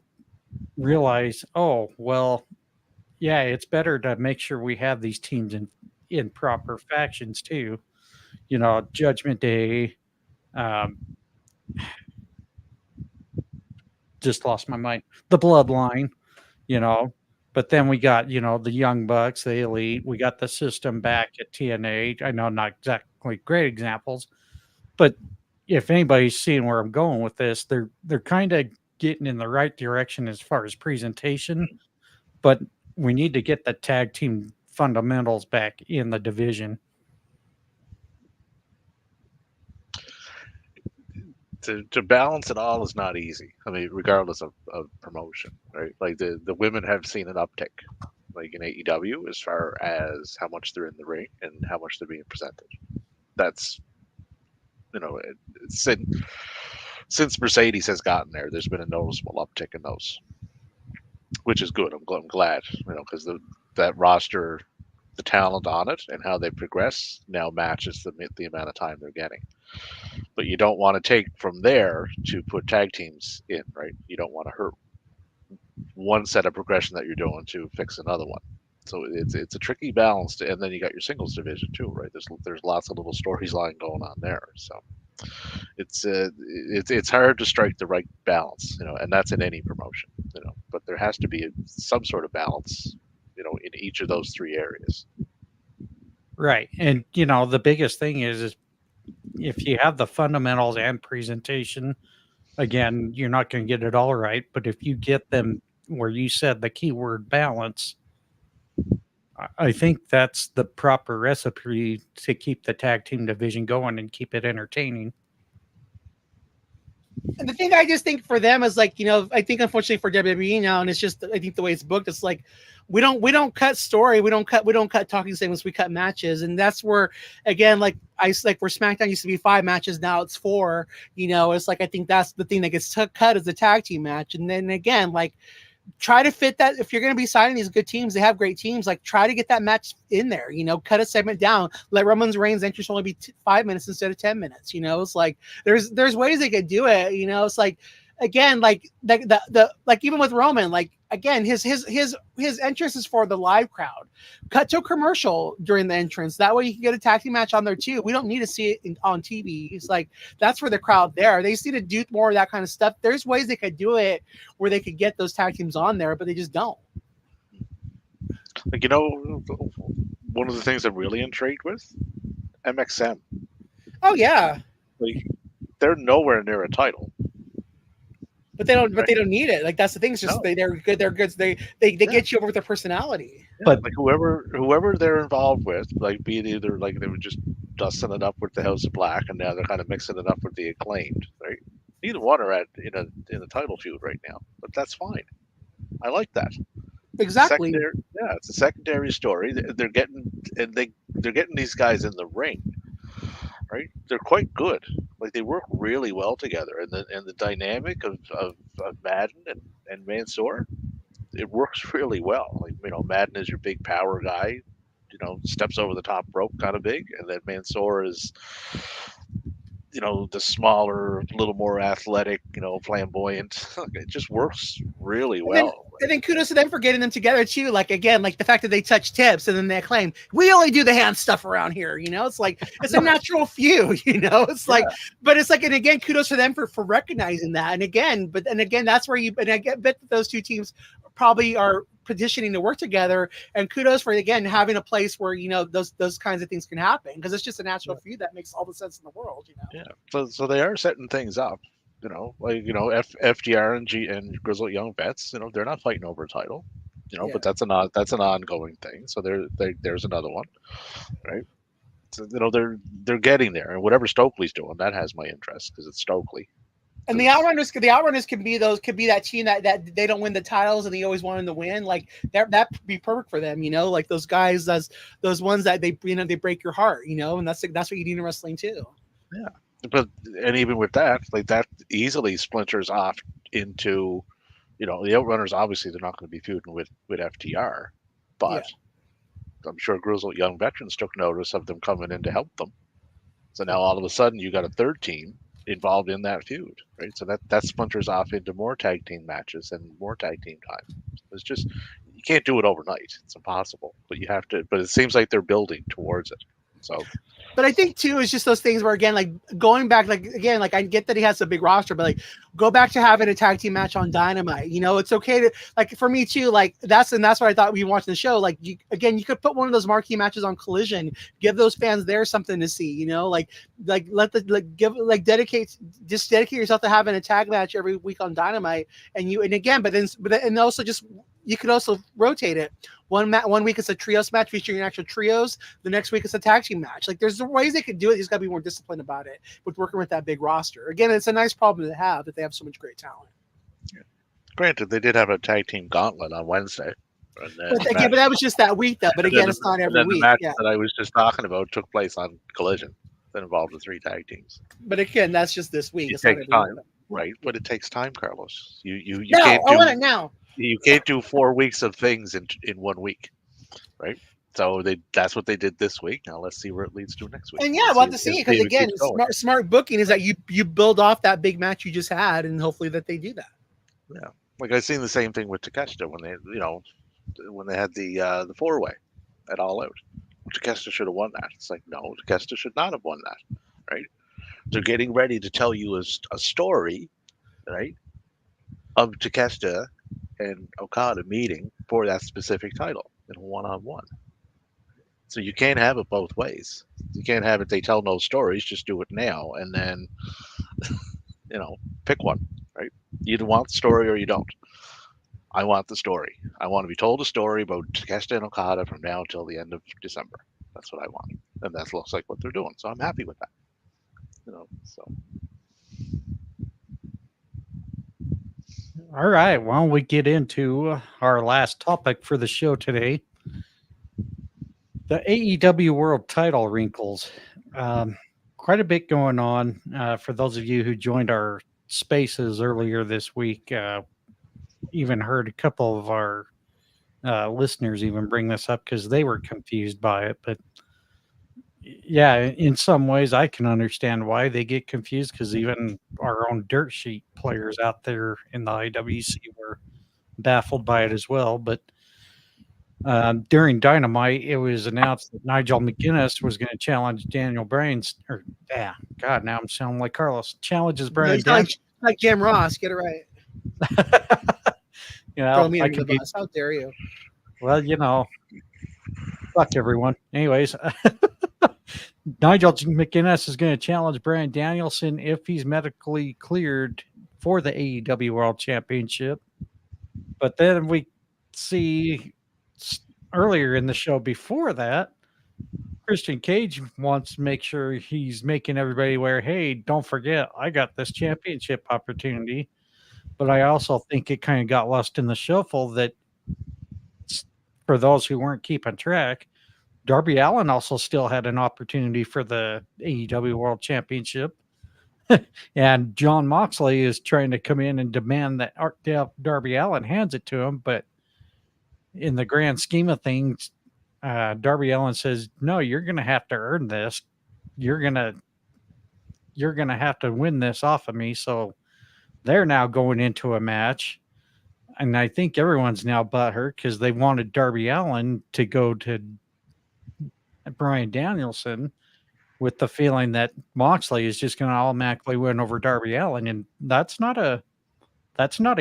realize, oh, well, yeah, it's better to make sure we have these teams in proper factions too. Judgment Day, just lost my mind. The Bloodline, but then we got, the Young Bucks, the Elite. We got the System back at TNA. I know not exactly great examples, but if anybody's seeing where I'm going with this, they're kind of getting in the right direction as far as presentation, but we need to get the tag team fundamentals back in the division. to balance it all is not easy. I mean, regardless of promotion, right? Like the women have seen an uptick, like in AEW, as far as how much they're in the ring and how much they're being presented. That's since Mercedes has gotten there, there's been a noticeable uptick in those, which is good. I'm glad, because that roster, the talent on it, and how they progress now matches the amount of time they're getting. But you don't want to take from there to put tag teams in, right? You don't want to hurt one set of progression that you're doing to fix another one. So it's a tricky balance, and then you got your singles division too, right? There's lots of little storyline going on there. So it's hard to strike the right balance, and that's in any promotion, But there has to be some sort of balance, in each of those three areas. Right, and the biggest thing is if you have the fundamentals and presentation, again, you're not going to get it all right. But if you get them where you said the keyword balance, I think that's the proper recipe to keep the tag team division going and keep it entertaining. And the thing I just think for them is I think unfortunately for WWE now, and it's just I think the way it's booked, it's like we don't cut story, we don't cut talking segments, we cut matches, and that's where again where SmackDown used to be 5 matches, now it's 4. It's like I think that's the thing that gets cut is the tag team match, and then again try to fit that. If you're going to be signing these good teams, they have great teams, try to get that match in there, cut a segment down, let Roman Reigns' entrance only be 5 minutes instead of 10 minutes. It's like there's ways they could do it. It's like, again, even with Roman, again, his entrance is for the live crowd. Cut to a commercial during the entrance. That way you can get a tag team match on there too. We don't need to see it on TV. It's like, that's for the crowd there. They just need to do more of that kind of stuff. There's ways they could do it where they could get those tag teams on there, but they just don't. One of the things I'm really intrigued with, MXM. Oh yeah. They're nowhere near a title. But they don't. But they don't need it. That's the thing. It's just they're good. They're good. They get you over with their personality. Yeah, but whoever they're involved with, be it either they were just dusting it up with the House of Black, and now they're kind of mixing it up with the Acclaimed. Right? Neither one are in a title feud right now, but that's fine. I like that. Exactly. It's a secondary story. They're getting these guys in the ring. Right, they're quite good. They work really well together, and the dynamic of Madden and Mansoor, it works really well. Madden is your big power guy, steps over the top rope kind of big, and then Mansoor is, the smaller, a little more athletic, flamboyant. It just works really well. And then kudos to them for getting them together too. Again, the fact that they touch tips and then they claim we only do the hand stuff around here. It's it's a natural feud. It's but it's and again, kudos to them for recognizing that. And again, that's where I bet that those two teams probably are petitioning to work together. And kudos for again having a place where those kinds of things can happen, because it's just a natural feud that makes all the sense in the world. Yeah. So they are setting things up. FDR and Grizzled Young Vets, they're not fighting over a title, but that's an ongoing thing. So there's another one, right? So, they're getting there, and whatever Stokely's doing, that has my interest because it's Stokely. And the Outrunners could be that team that they don't win the titles and they always want them to win. That be perfect for them, those guys, those ones that they break your heart, and that's what you need in wrestling too. Yeah. And even with that, that easily splinters off into, the Outrunners. Obviously, they're not going to be feuding with FTR, but I'm sure Grizzled Young Veterans took notice of them coming in to help them. So now all of a sudden, you got a third team involved in that feud, right? So that splinters off into more tag team matches and more tag team time. It's just, you can't do it overnight. It's impossible. But you have to. But it seems like they're building towards it. So. But I think too, it's just those things where again, going back, I get that he has a big roster, but go back to having a tag team match on Dynamite. It's okay to for me too. That's what I thought we watching the show. You could put one of those marquee matches on Collision, give those fans there something to see. Dedicate yourself to having a tag match every week on Dynamite, and also just you could also rotate it. 1 week it's a trios match featuring actual trios. The next week it's a tag team match. Like there's ways they could do it. You just got to be more disciplined about it with working with that big roster. Again, it's a nice problem to have that they have so much great talent. Yeah. Granted, they did have a tag team gauntlet on Wednesday. But that was just that week, though. But again, it's not every week. The match that I was just talking about took place on Collision that involved the 3 tag teams. But again, that's just this week. It takes time, right? But it takes time, Carlos. You no, can't I want it now. You can't do 4 weeks of things in 1 week, right? So that's what they did this week. Now let's see where it leads to next week. And yeah, we'll have to see because again, smart booking is that you build off that big match you just had, and hopefully that they do that. Yeah, like I've seen the same thing with Takeshita when they had the 4-way at All Out. Takeshita should have won that. It's like, no, Takeshita should not have won that, right? They're getting ready to tell you a story, right, of Takeshita and Okada meeting for that specific title in a one-on-one. So you can't have it both ways. You can't have it, they tell no stories, just do it now, and then, pick one, right? You either want the story or you don't. I want the story. I want to be told a story about Takeshita and Okada from now until the end of December. That's what I want. And that looks like what they're doing. So I'm happy with that. All right. Well, we get into our last topic for the show today. The AEW World Title wrinkles. Quite a bit going on. For those of you who joined our spaces earlier this week, even heard a couple of our listeners even bring this up because they were confused by it. But yeah, in some ways I can understand why they get confused because even our own dirt sheet players out there in the IWC were baffled by it as well. But during Dynamite, it was announced that Nigel McGuinness was going to challenge Daniel Bryan. Now I'm sounding like Carlos. Challenges Bryan. Like Jim Ross. Get it right. Throw me under the bus. How dare you? Well, fuck everyone. Anyways, Nigel McGuinness is going to challenge Bryan Danielson if he's medically cleared for the AEW World Championship. But then we see earlier in the show before that, Christian Cage wants to make sure he's making everybody aware, hey, don't forget, I got this championship opportunity. But I also think it kind of got lost in the shuffle that for those who weren't keeping track, Darby Allin also still had an opportunity for the AEW World Championship. And John Moxley is trying to come in and demand that Darby Allin hands it to him. But in the grand scheme of things, Darby Allin says, no, you're going to have to earn this. You're going to have to win this off of me. So they're now going into a match. And I think everyone's now butthurt because they wanted Darby Allin to go to Bryan Danielson with the feeling that Moxley is just going to automatically win over Darby Allin. And that's not a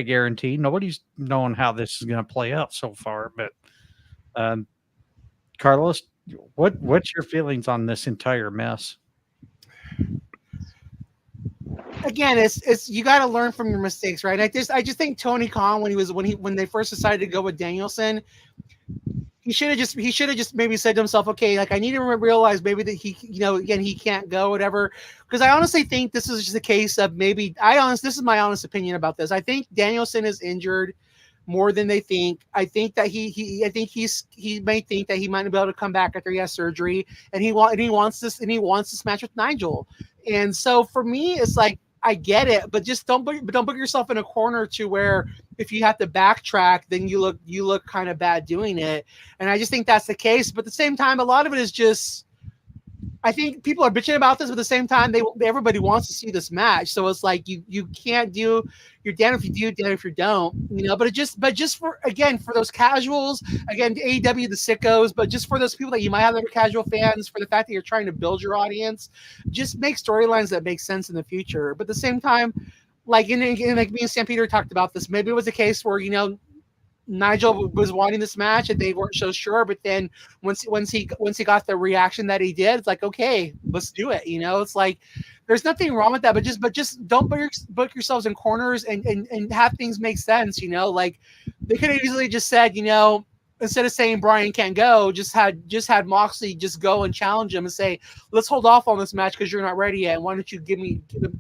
guarantee. Nobody's known how this is going to play out so far. But Carlos, what's your feelings on this entire mess? Again, it's you got to learn from your mistakes, right? I just think Tony Khan when they first decided to go with Danielson, he should have just maybe said to himself, okay, like I need to realize maybe that he can't go, whatever. Because I honestly think this is just a case of this is my honest opinion about this. I think Danielson is injured more than they think. I think that he may think that he might be able to come back after he has surgery, and he wants this match with Nigel. And so for me, it's like I get it, but just don't put yourself in a corner to where if you have to backtrack, then you look kind of bad doing it. And I just think that's the case. But at the same time, a lot of it is just, I think people are bitching about this, but at the same time, everybody wants to see this match. So it's like you can't do. You're damned if you do, damned if you don't. But just for those casuals, again, AEW the sickos, but just for those people that you might have that are casual fans, for the fact that you're trying to build your audience, just make storylines that make sense in the future. But at the same time, like like me and Sam Peter talked about this, maybe it was a case where Nigel was wanting this match and they weren't so sure, but then once he got the reaction that he did, it's like, okay, let's do it. It's like there's nothing wrong with that, but just don't book yourselves in corners and have things make sense. Like They could have easily just said, instead of saying Brian can't go, just had Moxley just go and challenge him and say, let's hold off on this match because you're not ready yet. And why don't you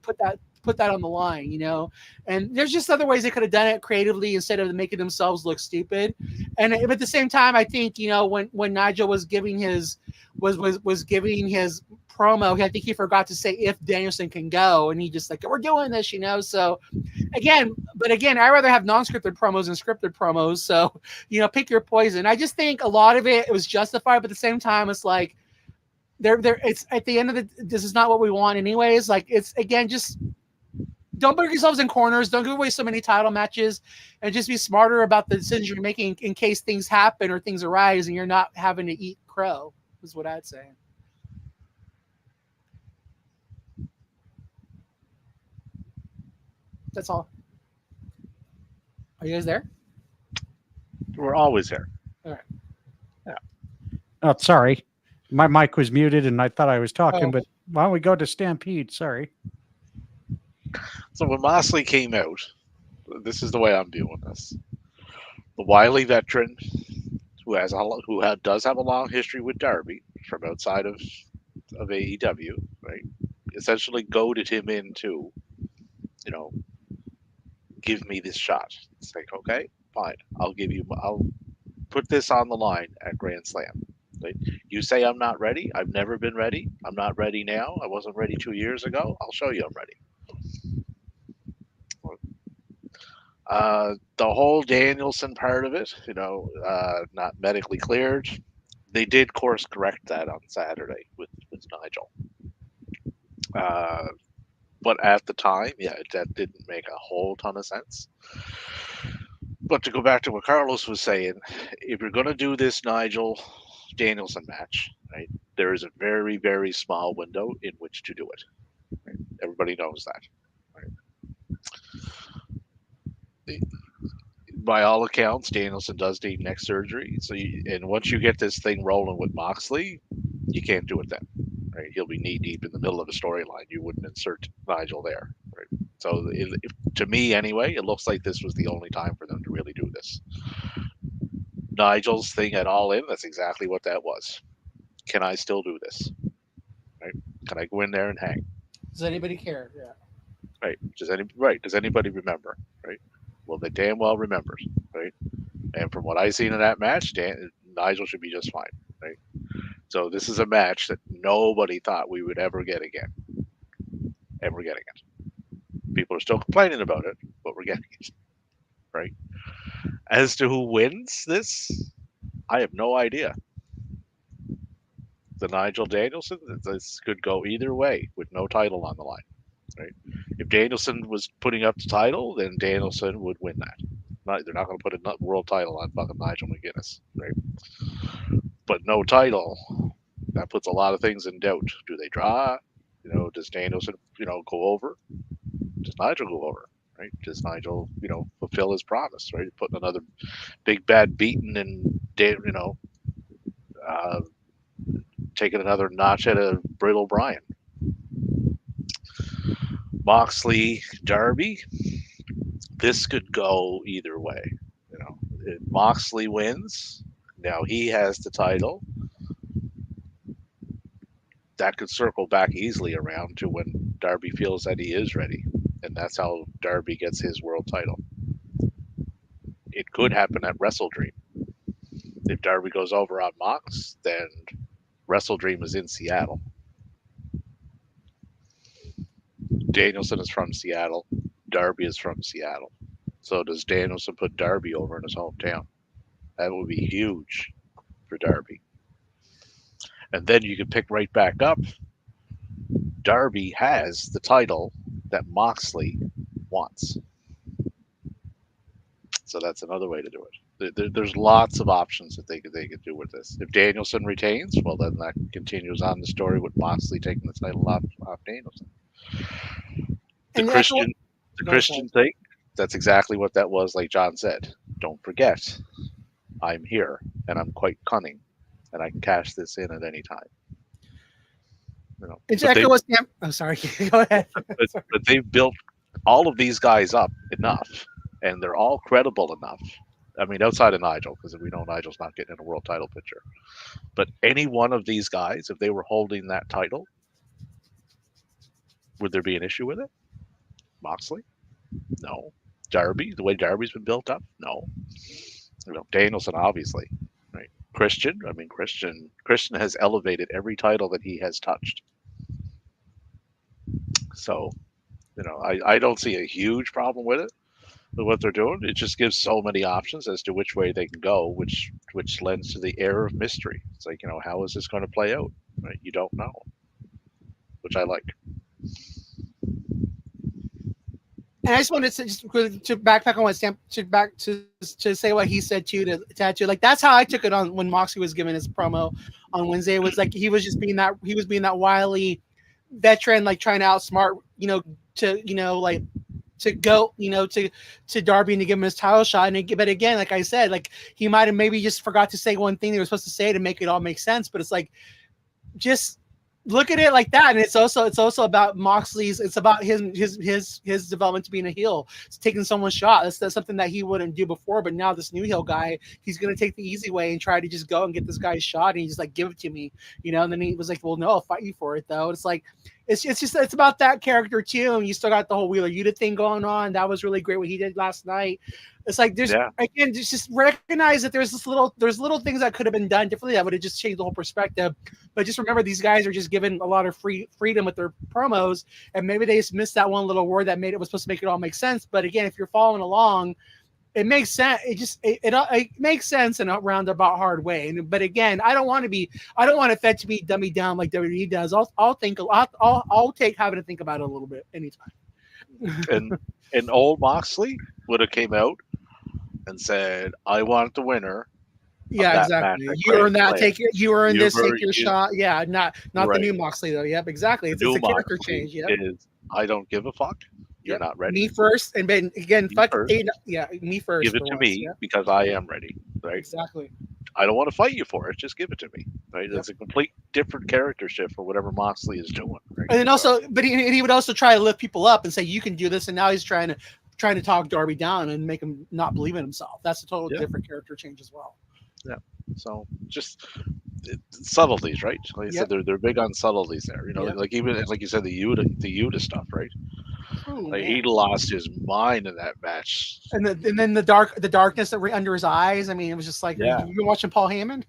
put that on the line, And there's just other ways they could have done it creatively instead of making themselves look stupid. And at the same time, I think when Nigel was giving his giving his promo, I think he forgot to say if Danielson can go, and he just like, we're doing this, So again, I rather have non-scripted promos than scripted promos. So pick your poison. I just think a lot of it was justified, but at the same time, it's like it's at the end of this is not what we want anyways. Like, it's again, just don't put yourselves in corners. Don't give away so many title matches, and just be smarter about the decisions you're making in case things happen or things arise and you're not having to eat crow, is what I'd say. That's all. Are you guys there? We're always there. All right. Yeah. Oh, sorry. My mic was muted and I thought I was talking, but why don't we go to Stampede? Sorry. So when Moxley came out, this is the way I'm viewing this. The wily veteran who does have a long history with Darby from outside of AEW, right? Essentially goaded him into, give me this shot. It's like, okay, fine. I'll put this on the line at Grand Slam. Right? You say I'm not ready. I've never been ready. I'm not ready now. I wasn't ready 2 years ago. I'll show you I'm ready. The whole Danielson part of it, not medically cleared. They did course correct that on Saturday with Nigel. But at the time, that didn't make a whole ton of sense. But to go back to what Carlos was saying, if you're going to do this Nigel Danielson match, right, there is a very, very small window in which to do it. Right? Everybody knows that. Right? By all accounts, Danielson does need neck surgery. And once you get this thing rolling with Moxley, you can't do it then. Right? He'll be knee deep in the middle of a storyline. You wouldn't insert Nigel there. Right? So to me, anyway, it looks like this was the only time for them to really do this. Nigel's thing at All In, that's exactly what that was. Can I still do this? Right? Can I go in there and hang? Does anybody care? Yeah. Right. Does anybody remember? Right. Well, they damn well remembered. Right. And from what I seen in that match, Nigel should be just fine. Right. So this is a match that nobody thought we would ever get again. And we're getting it. People are still complaining about it, but we're getting it. Right. As to who wins this, I have no idea. The Nigel Danielson, this could go either way with no title on the line. Right? If Danielson was putting up the title, then Danielson would win that. They're not going to put a world title on fucking Nigel McGuinness, right? But no title, that puts a lot of things in doubt. Do they draw? Does Danielson, go over? Does Nigel go over? Right? Does Nigel, fulfill his promise? Right? Putting another big bad beating and taking another notch at a Brit O'Brien. Moxley, Darby, this could go either way. If Moxley wins, now he has the title. That could circle back easily around to when Darby feels that he is ready, and that's how Darby gets his world title. It could happen at Wrestle Dream. If Darby goes over on Mox, then Wrestle Dream is in Seattle. Danielson is from Seattle. Darby is from Seattle. So does Danielson put Darby over in his hometown? That would be huge for Darby. And then you can pick right back up. Darby has the title that Moxley wants. So that's another way to do it. There's lots of options that they could do with this. If Danielson retains, well, then that continues on the story with Moxley taking the title off Danielson. The Christian thing, that's exactly what that was, like John said. Don't forget, I'm here, and I'm quite cunning, and I can cash this in at any time. I'm sorry. Go ahead. But they've built all of these guys up enough, and they're all credible enough I mean, outside of Nigel, because we know Nigel's not getting in a world title picture. But any one of these guys, if they were holding that title, would there be an issue with it? Moxley? No. Darby, the way Darby's been built up? No. Danielson, obviously. Right. Christian, I mean, Christian has elevated every title that he has touched. So, I don't see a huge problem with it, with what they're doing. It just gives so many options as to which way they can go, which lends to the air of mystery. It's like, how is this going to play out? Right? You don't know, which I like. And I just wanted to backpack on what Sam to say what he said too to tattoo. Like that's how I took it on when Moxley was giving his promo on Wednesday. It was like he was just being that wily veteran, like trying to outsmart, to go, to Darby and to give him his title shot. But again, like I said, like he might have maybe just forgot to say one thing they were supposed to say to make it all make sense. But it's like, just look at it like that. And it's also about Moxley's, it's about his development to being a heel. It's taking someone's shot. That's something that he wouldn't do before. But now this new heel guy, he's going to take the easy way and try to just go and get this guy's shot. And he's just like, give it to me, and then he was like, well, no, I'll fight you for it though. It's like, it's about that character too. And you still got the whole Wheeler Yuta thing going on. That was really great what he did last night. It's like again, just recognize that there's little things that could have been done differently that would have just changed the whole perspective. But just remember, these guys are just given a lot of freedom with their promos, and maybe they just missed that one little word that was supposed to make it all make sense. But again, if you're following along, it makes sense. It makes sense in a roundabout hard way. But again, I don't want Fed to be dummied down like WWE does. I'll take having to think about it a little bit anytime. And old Moxley would have came out and said, "I want the winner." Yeah, exactly. You earn that. Take your shot. Yeah, not right. The new Moxley though. Yep, exactly. It's a character change. Yeah, I don't give a fuck. You're not ready. Me first, and then again, me first. Give it to me because I am ready. Right. Exactly. I don't want to fight you for it. Just give it to me. Right. It's a complete different character shift for whatever Moxley is doing. Right? And then he would also try to lift people up and say, "You can do this." And now he's trying to talk Darby down and make him not believe in himself. That's a totally different character change as well. Yeah. So just subtleties, right? Like I said, they're big on subtleties there. Like even like you said, the Yuta stuff, right? He lost his mind in that match, and then the darkness that under his eyes. I mean, it was just like you've been watching Paul Heyman.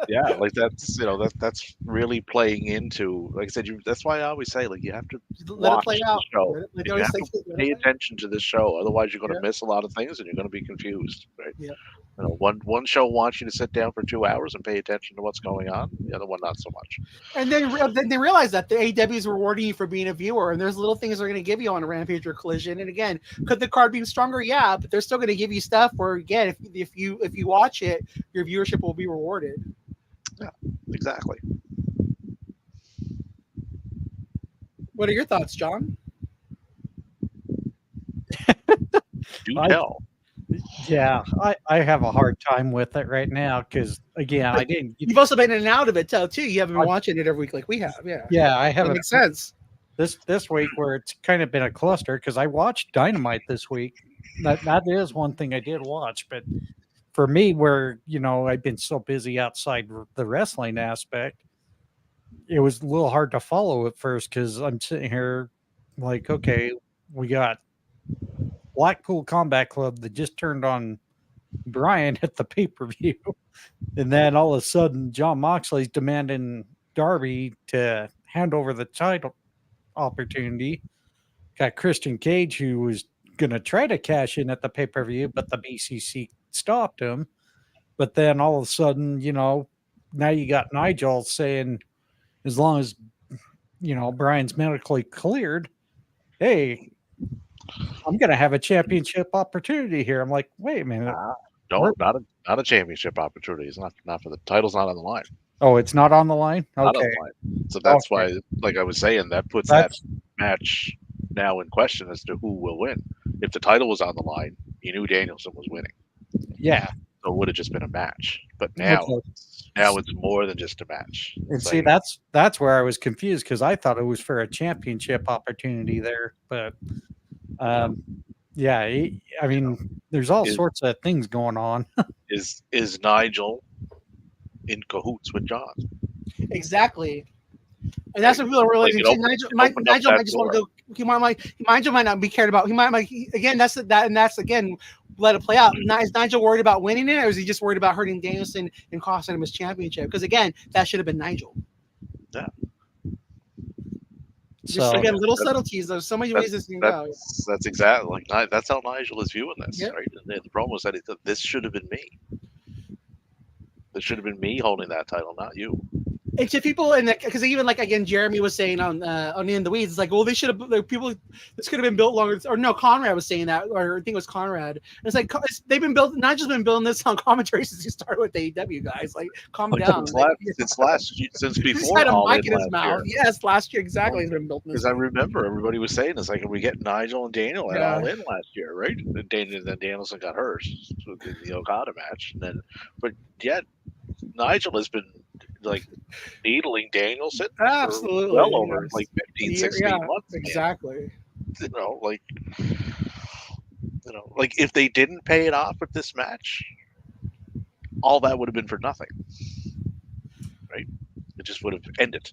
Yeah, like that's really playing into. Like I said, that's why I always say, like, you have to let it play out. Show. You have to pay attention to this show, otherwise you're going to miss a lot of things and you're going to be confused, right? Yeah. One show wants you to sit down for 2 hours and pay attention to what's going on. The other one, not so much. And then they realize that the AEW is rewarding you for being a viewer, and there's little things they're going to give you on a Rampage or Collision. And again, could the card be stronger? Yeah, but they're still going to give you stuff where, again, if you watch it, your viewership will be rewarded. Yeah, exactly. What are your thoughts, John? Do tell. Yeah, I have a hard time with it right now because, again, I didn't. You've also been in and out of it too. You haven't been watching it every week like we have. Yeah. Yeah, I haven't. That makes sense. This week where it's kind of been a cluster because I watched Dynamite this week. That is one thing I did watch, but for me, where I've been so busy outside the wrestling aspect, it was a little hard to follow at first because I'm sitting here like, okay, we got Blackpool Combat Club that just turned on Brian at the pay-per-view. And then all of a sudden, John Moxley's demanding Darby to hand over the title opportunity. Got Christian Cage, who was going to try to cash in at the pay-per-view, but the BCC stopped him. But then all of a sudden, now you got Nigel saying, as long as, Brian's medically cleared, hey, I'm going to have a championship opportunity here. I'm like, wait a minute. No, not a championship opportunity. It's not for the title's not on the line. Oh, it's not on the line? Okay. Not on the line. So that's why, like I was saying, that puts that match now in question as to who will win. If the title was on the line, you knew Danielson was winning. Yeah. So it would have just been a match. But now it's more than just a match. And see, that's where I was confused because I thought it was for a championship opportunity there. But Yeah, I mean, there's all sorts of things going on. Is Nigel in cahoots with John? Exactly. And that's what people are realizing. Like, Nigel might opened up that just want door. to go. Nigel might not be cared about. Again. That's again. Let it play out. Is Nigel worried about winning it, or is he just worried about hurting Danielson and costing him his championship? Because again, that should have been Nigel. Yeah. Just So again, little subtleties. There's so many ways this can go. That's exactly that's how Nigel is viewing this, Yep. right? And the promo said this should have been me. This should have been me holding that title, not you. And to people, because even like again, Jeremy was saying on In the Weeds, it's like, well, they should have people. This could have been built longer. Or no, Conrad was saying that, or I think it was Conrad. And it's like they've been built, not just been building this on commentary since you started with AEW, guys. Like, calm down. Since before. Had a mic in his mouth. Yes, last year exactly. He's been built. Because I remember everybody was saying it's like, we get Nigel and Daniel at All In last year, right? And then Danielson got hurt in the Okada match, but yet Nigel has been like needling Danielson absolutely for well over like 15, 16 months. Exactly. Like if they didn't pay it off with this match, all that would have been for nothing, right? It just would have ended,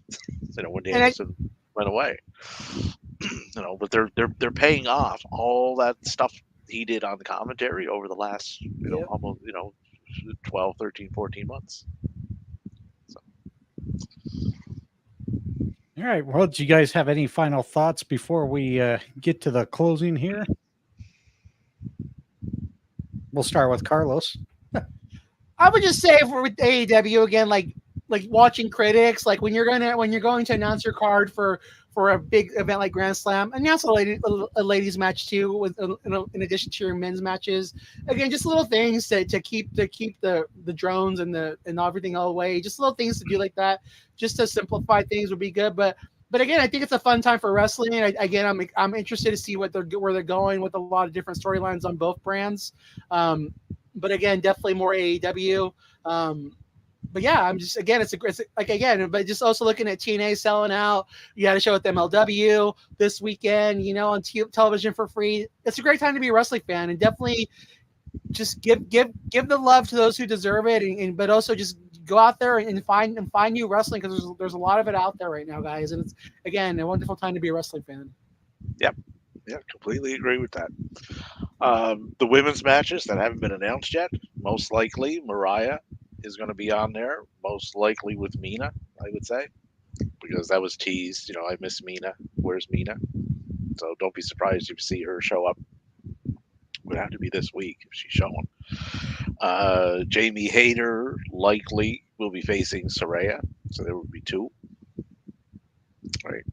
when Danielson went away. But they're paying off all that stuff he did on the commentary over the last almost 12, 13, 14 months. All right. Well, do you guys have any final thoughts before we get to the closing here? We'll start with Carlos. I would just say with AEW again, like watching critics, like when you're going to announce your card for a big event like Grand Slam, announce a ladies match too, with in addition to your men's matches. Again, just little things to keep the drones and everything all away. Just little things to do like that, just to simplify things would be good. But again, I think it's a fun time for wrestling. And I'm interested to see where they're going with a lot of different storylines on both brands. But again, definitely more AEW. But yeah, I'm just but just also looking at TNA selling out. You got a show with MLW this weekend, on television for free. It's a great time to be a wrestling fan, and definitely just give the love to those who deserve it, but also just go out there and find new wrestling, because there's a lot of it out there right now, guys, and it's again a wonderful time to be a wrestling fan. Yep. Yeah, completely agree with that. The women's matches that haven't been announced yet, most likely Mariah is going to be on there, most likely with Mina, I would say, because that was teased. I miss Mina. Where's Mina? So don't be surprised if you see her show up. Would have to be this week if she's showing. Jamie Hayter likely will be facing Saraya, so there would be two. Right.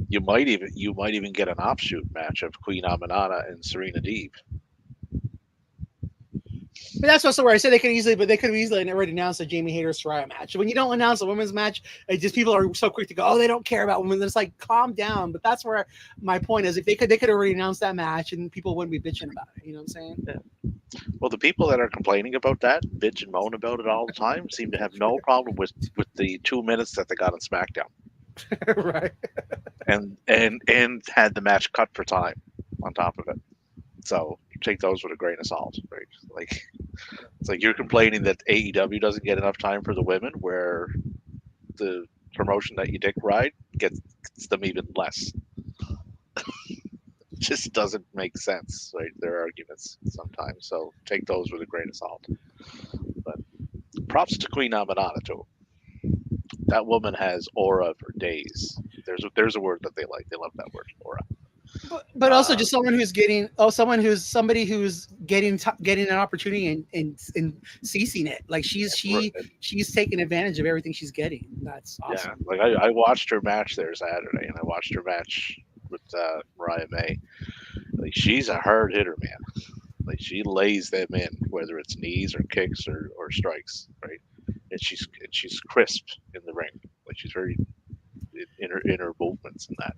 You might even get an offshoot match of Queen Aminata and Serena Deeb. But that's also where I said they could have easily already announced a Jamie Hayter Saraya match. When you don't announce a women's match, people are so quick to go, oh, they don't care about women. It's like, calm down. But that's where my point is. If they could already announce that match, and people wouldn't be bitching about it. You know what I'm saying? Yeah. Well, the people that are complaining about that, bitch and moan about it all the time, seem to have no problem with the 2 minutes that they got on SmackDown. Right. And had the match cut for time on top of it. So take those with a grain of salt, right? Like, it's like you're complaining that AEW doesn't get enough time for the women, where the promotion that you dick ride gets them even less. Just doesn't make sense, right? Their arguments sometimes. So take those with a grain of salt. But props to Queen Aminata too. That woman has aura for days. There's a word that they like. They love that word, aura. But also just somebody who's getting an opportunity and seizing it. Like she's taking advantage of everything she's getting. That's awesome. Yeah, like I watched her match there Saturday, and I watched her match with Mariah May. Like, she's a hard hitter, man. Like, she lays them in, whether it's knees or kicks or strikes, right? And she's crisp in the ring. Like, she's very in her movements and that.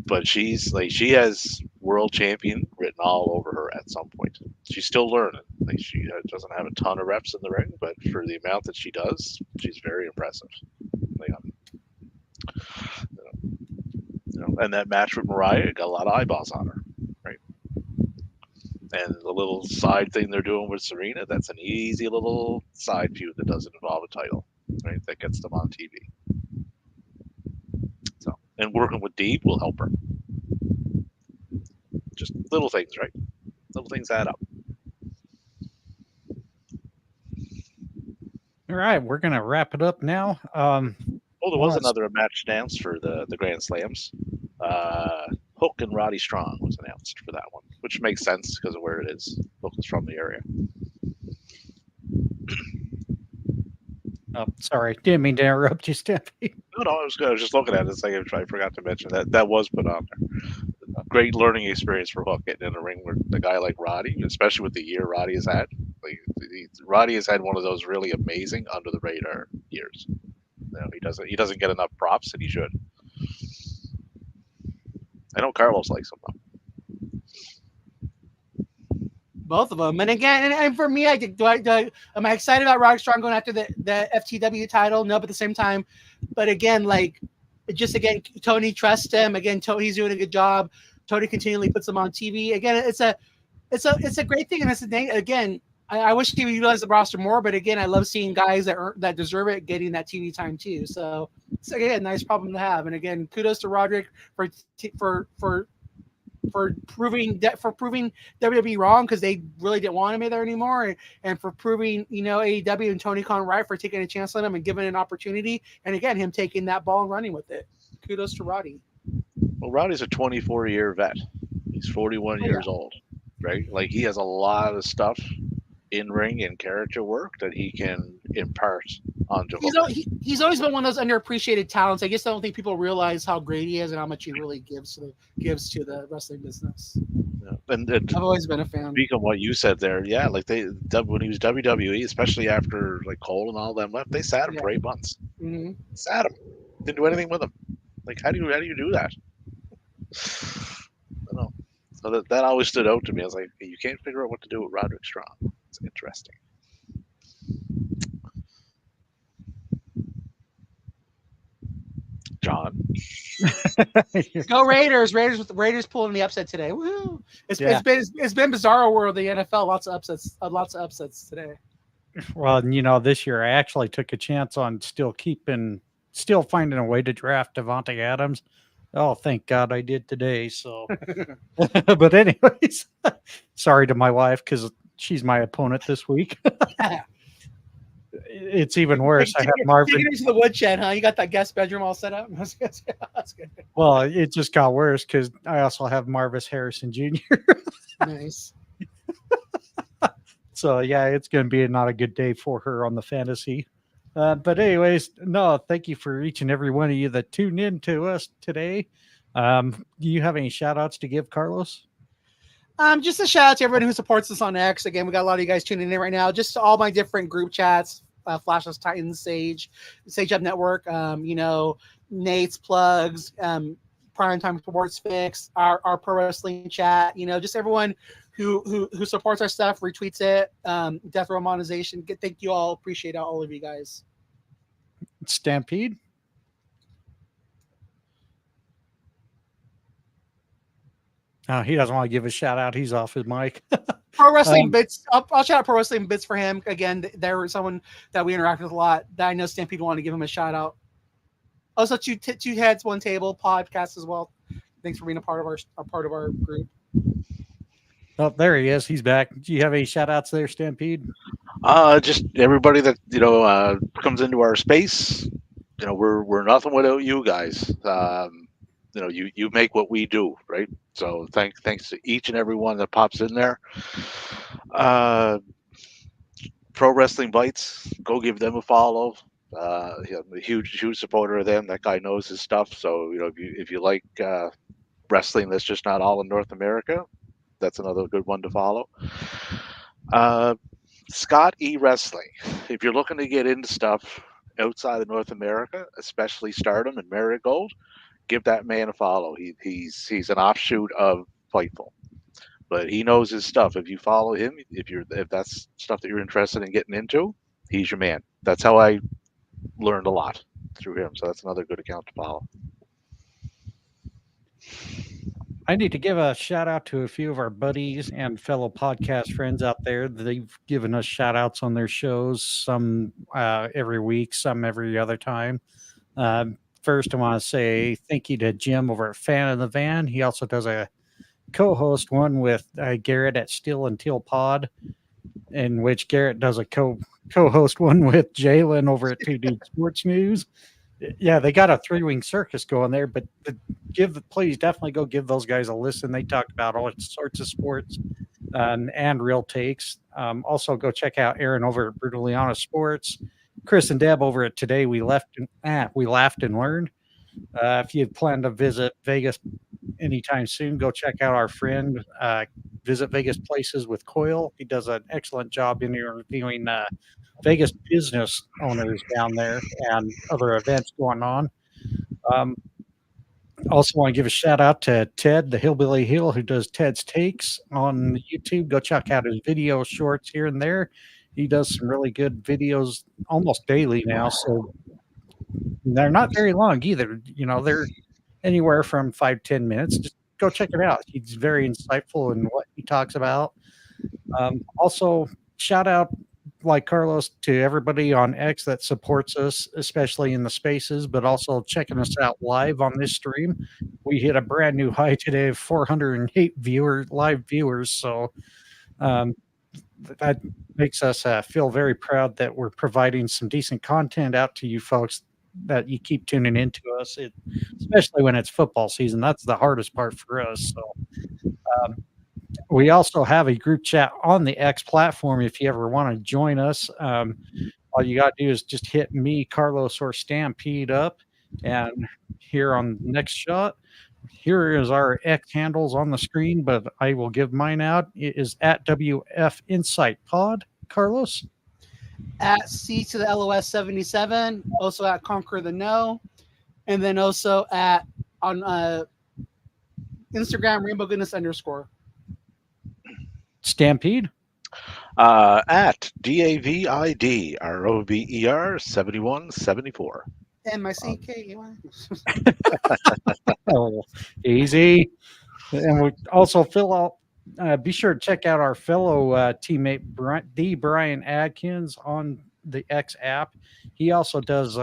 But she has world champion written all over her at some point. She's still learning. Like, she doesn't have a ton of reps in the ring, but for the amount that she does, she's very impressive. Like, And that match with Mariah got a lot of eyeballs on her, right? And the little side thing they're doing with Serena, that's an easy little side feud that doesn't involve a title, right? That gets them on TV. So, and working with Deeb will help her. Just little things, right? Little things add up. All right, we're gonna wrap it up now. There was another match announced for the Grand Slams. Hook and Roddy Strong was announced for that one, which makes sense because of where it is. Hook is from the area. Oh, sorry, didn't mean to interrupt you, Stephanie. No, I was just looking at it. It's like I forgot to mention that was put on there. Great learning experience for Hook getting in a ring with a guy like Roddy, especially with the year Roddy has had. Roddy has had one of those really amazing under the radar years. He doesn't get enough props, and he should. I know Carlos likes him though. Both of them, and again, and for me, am I excited about Roddy Strong going after the FTW title? No, but at the same time, but again, Tony trusts him. Again, he's doing a good job. Tony continually puts him on TV. Again, it's a great thing, and it's a thing. Again, I wish he would utilize the roster more, but again, I love seeing guys that deserve it getting that TV time too. So it's again a nice problem to have. And again, kudos to Roderick for proving WWE wrong because they really didn't want him there anymore, and for proving AEW and Tony Khan right for taking a chance on him and giving an opportunity, and again him taking that ball and running with it. Kudos to Roddy. Well, Roddy's a 24-year vet. He's 41 years old, right? Like he has a lot of stuff in ring and character work that he can impart onto Hook. He's always been one of those underappreciated talents. I guess I don't think people realize how great he is and how much he really gives to the wrestling business. Yeah. And I've always been a fan. Speaking of what you said there, yeah, like when he was WWE, especially after like Cole and all them left, they sat him for 8 months. Mm-hmm. Sat him, didn't do anything with him. Like how do you do that? I don't know. So that always stood out to me. I was like, hey, you can't figure out what to do with Roderick Strong. It's interesting. John. Go Raiders! Raiders pulling the upset today. Woo! It's been Bizarro World, the NFL. Lots of upsets today. Well, this year I actually took a chance on still finding a way to draft Devontae Adams. Oh, thank God I did today. So, but anyways, sorry to my wife because she's my opponent this week. It's even worse. I have Marvin. Taking it to the woodshed, huh? You got that guest bedroom all set up? That's good. Well, it just got worse because I also have Marvis Harrison Jr. Nice. So, yeah, it's going to be not a good day for her on the fantasy. But anyways, no, thank you for each and every one of you that tuned in to us today. Do you have any shout outs to give, Carlos? Just a shout out to everyone who supports us on X. Again, we got a lot of you guys tuning in right now. Just all my different group chats, Flashless Titans, Sage Up Network, Nate's plugs, Primetime Sports Fix, our pro wrestling chat, just everyone who supports our stuff, retweets it, Death Row Monetization. Thank you all. Appreciate all of you guys. Stampede. He doesn't want to give a shout out. He's off his mic. Pro Wrestling Bits. I'll shout out Pro Wrestling Bits for him. Again, there was someone that we interact with a lot that I know Stampede wanted to give him a shout out. Also, two heads, one table podcast as well. Thanks for being a part of our group. Oh, there he is. He's back. Do you have any shout outs there, Stampede? Just everybody that comes into our space. We're nothing without you guys. You make what we do, right? So thanks to each and every one that pops in there. Pro Wrestling Bites, go give them a follow. I'm a huge supporter of them. That guy knows his stuff. So if you like wrestling that's just not all in North America, that's another good one to follow. Scott E Wrestling. If you're looking to get into stuff outside of North America, especially Stardom and Marigold, give that man a follow. He's an offshoot of Fightful, but he knows his stuff. If you follow him, if that's stuff that you're interested in getting into, he's your man. That's how I learned a lot through him. So that's another good account to follow. I need to give a shout out to a few of our buddies and fellow podcast friends out there. They've given us shout outs on their shows, some every week, some every other time. First, I want to say thank you to Jim over at Fan of the Van. He also does a co-host one with Garrett at Steel and Teal Pod, in which Garrett does a co-host one with Jalen over at Two Dude Sports News. Yeah, they got a 3-wing circus going there, but please definitely go give those guys a listen. They talk about all sorts of sports and real takes. Also, go check out Aaron over at Brutally Honest Sports. Chris and Deb over at Today We Laughed and Learned. If you plan to visit Vegas anytime soon, go check out our friend Visit Vegas Places with Coyle. He does an excellent job interviewing Vegas business owners down there and other events going on. Also want to give a shout out to Ted, the Hillbilly Hill, who does Ted's Takes on YouTube. Go check out his video shorts here and there. He does some really good videos almost daily now, so they're not very long either. You know, they're anywhere from 5-10 minutes. Just go check it out. He's very insightful in what he talks about. Also, shout out, like Carlos, to everybody on X that supports us, especially in the spaces, but also checking us out live on this stream. We hit a brand new high today of 408 live viewers. So that makes us feel very proud that we're providing some decent content out to you folks, that you keep tuning into us, especially when it's football season. That's the hardest part for us. So we also have a group chat on the X platform if you ever want to join us. All you got to do is just hit me, Carlos, or Stampede up. And here on the next shot, here is our X handles on the screen, but I will give mine out. It is at WF Insight Pod, Carlos. At C to the LOS 77, also at Conquer the No, and then also at on Instagram Rainbow Goodness _ Stampede. At DAVIDROBER 7174. MICKEY. Oh, easy. And we also fill out. Be sure to check out our fellow teammate Brian Adkins on the X app. He also does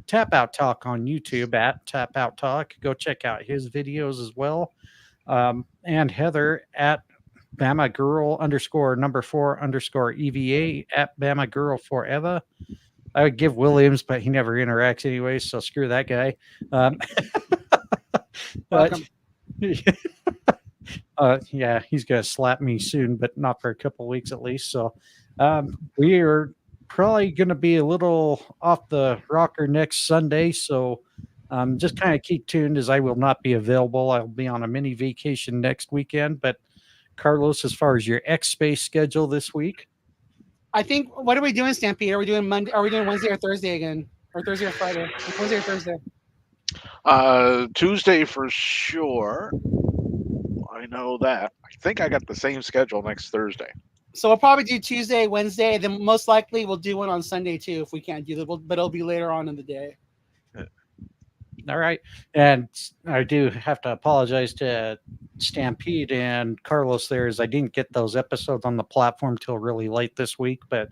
Tap Out Talk on YouTube at Tap Out Talk. Go check out his videos as well. And Heather at Bama Girl _4 EVA at Bama Girl Forever. I would give Williams, but he never interacts anyway, so screw that guy. But yeah, he's going to slap me soon, but not for a couple of weeks at least. So we are probably going to be a little off the rocker next Sunday. So just kind of keep tuned, as I will not be available. I'll be on a mini vacation next weekend. But Carlos, as far as your X Space schedule this week? I think, what are we doing, Stampede? Are we doing Monday? Are we doing Wednesday or Thursday again? Or Thursday or Friday? Wednesday or Thursday? Tuesday for sure. I know that. I think I got the same schedule next Thursday. So we'll probably do Tuesday, Wednesday, then most likely we'll do one on Sunday too if we can't do that, but it'll be later on in the day. All right. And I do have to apologize to Stampede and Carlos there, as I didn't get those episodes on the platform till really late this week. But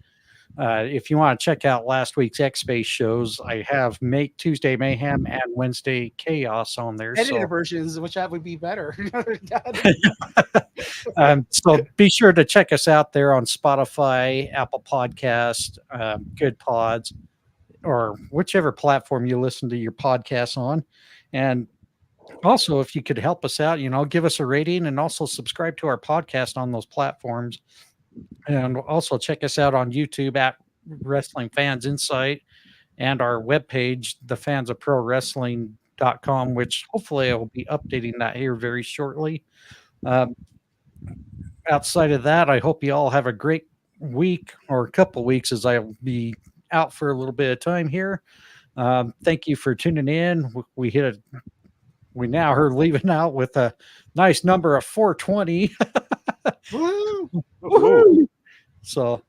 if you want to check out last week's X-Space shows, I have Tuesday Mayhem and Wednesday Chaos on there. Edited versions, which that would be better. So be sure to check us out there on Spotify, Apple Podcast, Good Pods, or whichever platform you listen to your podcasts on. And also, if you could help us out, give us a rating and also subscribe to our podcast on those platforms. And also check us out on YouTube at Wrestling Fans Insight, and our webpage, thefansofprowrestling.com, which hopefully I will be updating that here very shortly. Outside of that, I hope you all have a great week, or a couple weeks, as I'll be out for a little bit of time here. Thank you for tuning in. We now are leaving out with a nice number of 420. Woo! Woo! So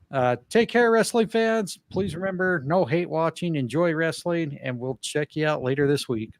take care, wrestling fans. Please remember, no hate watching, enjoy wrestling, and we'll check you out later this week.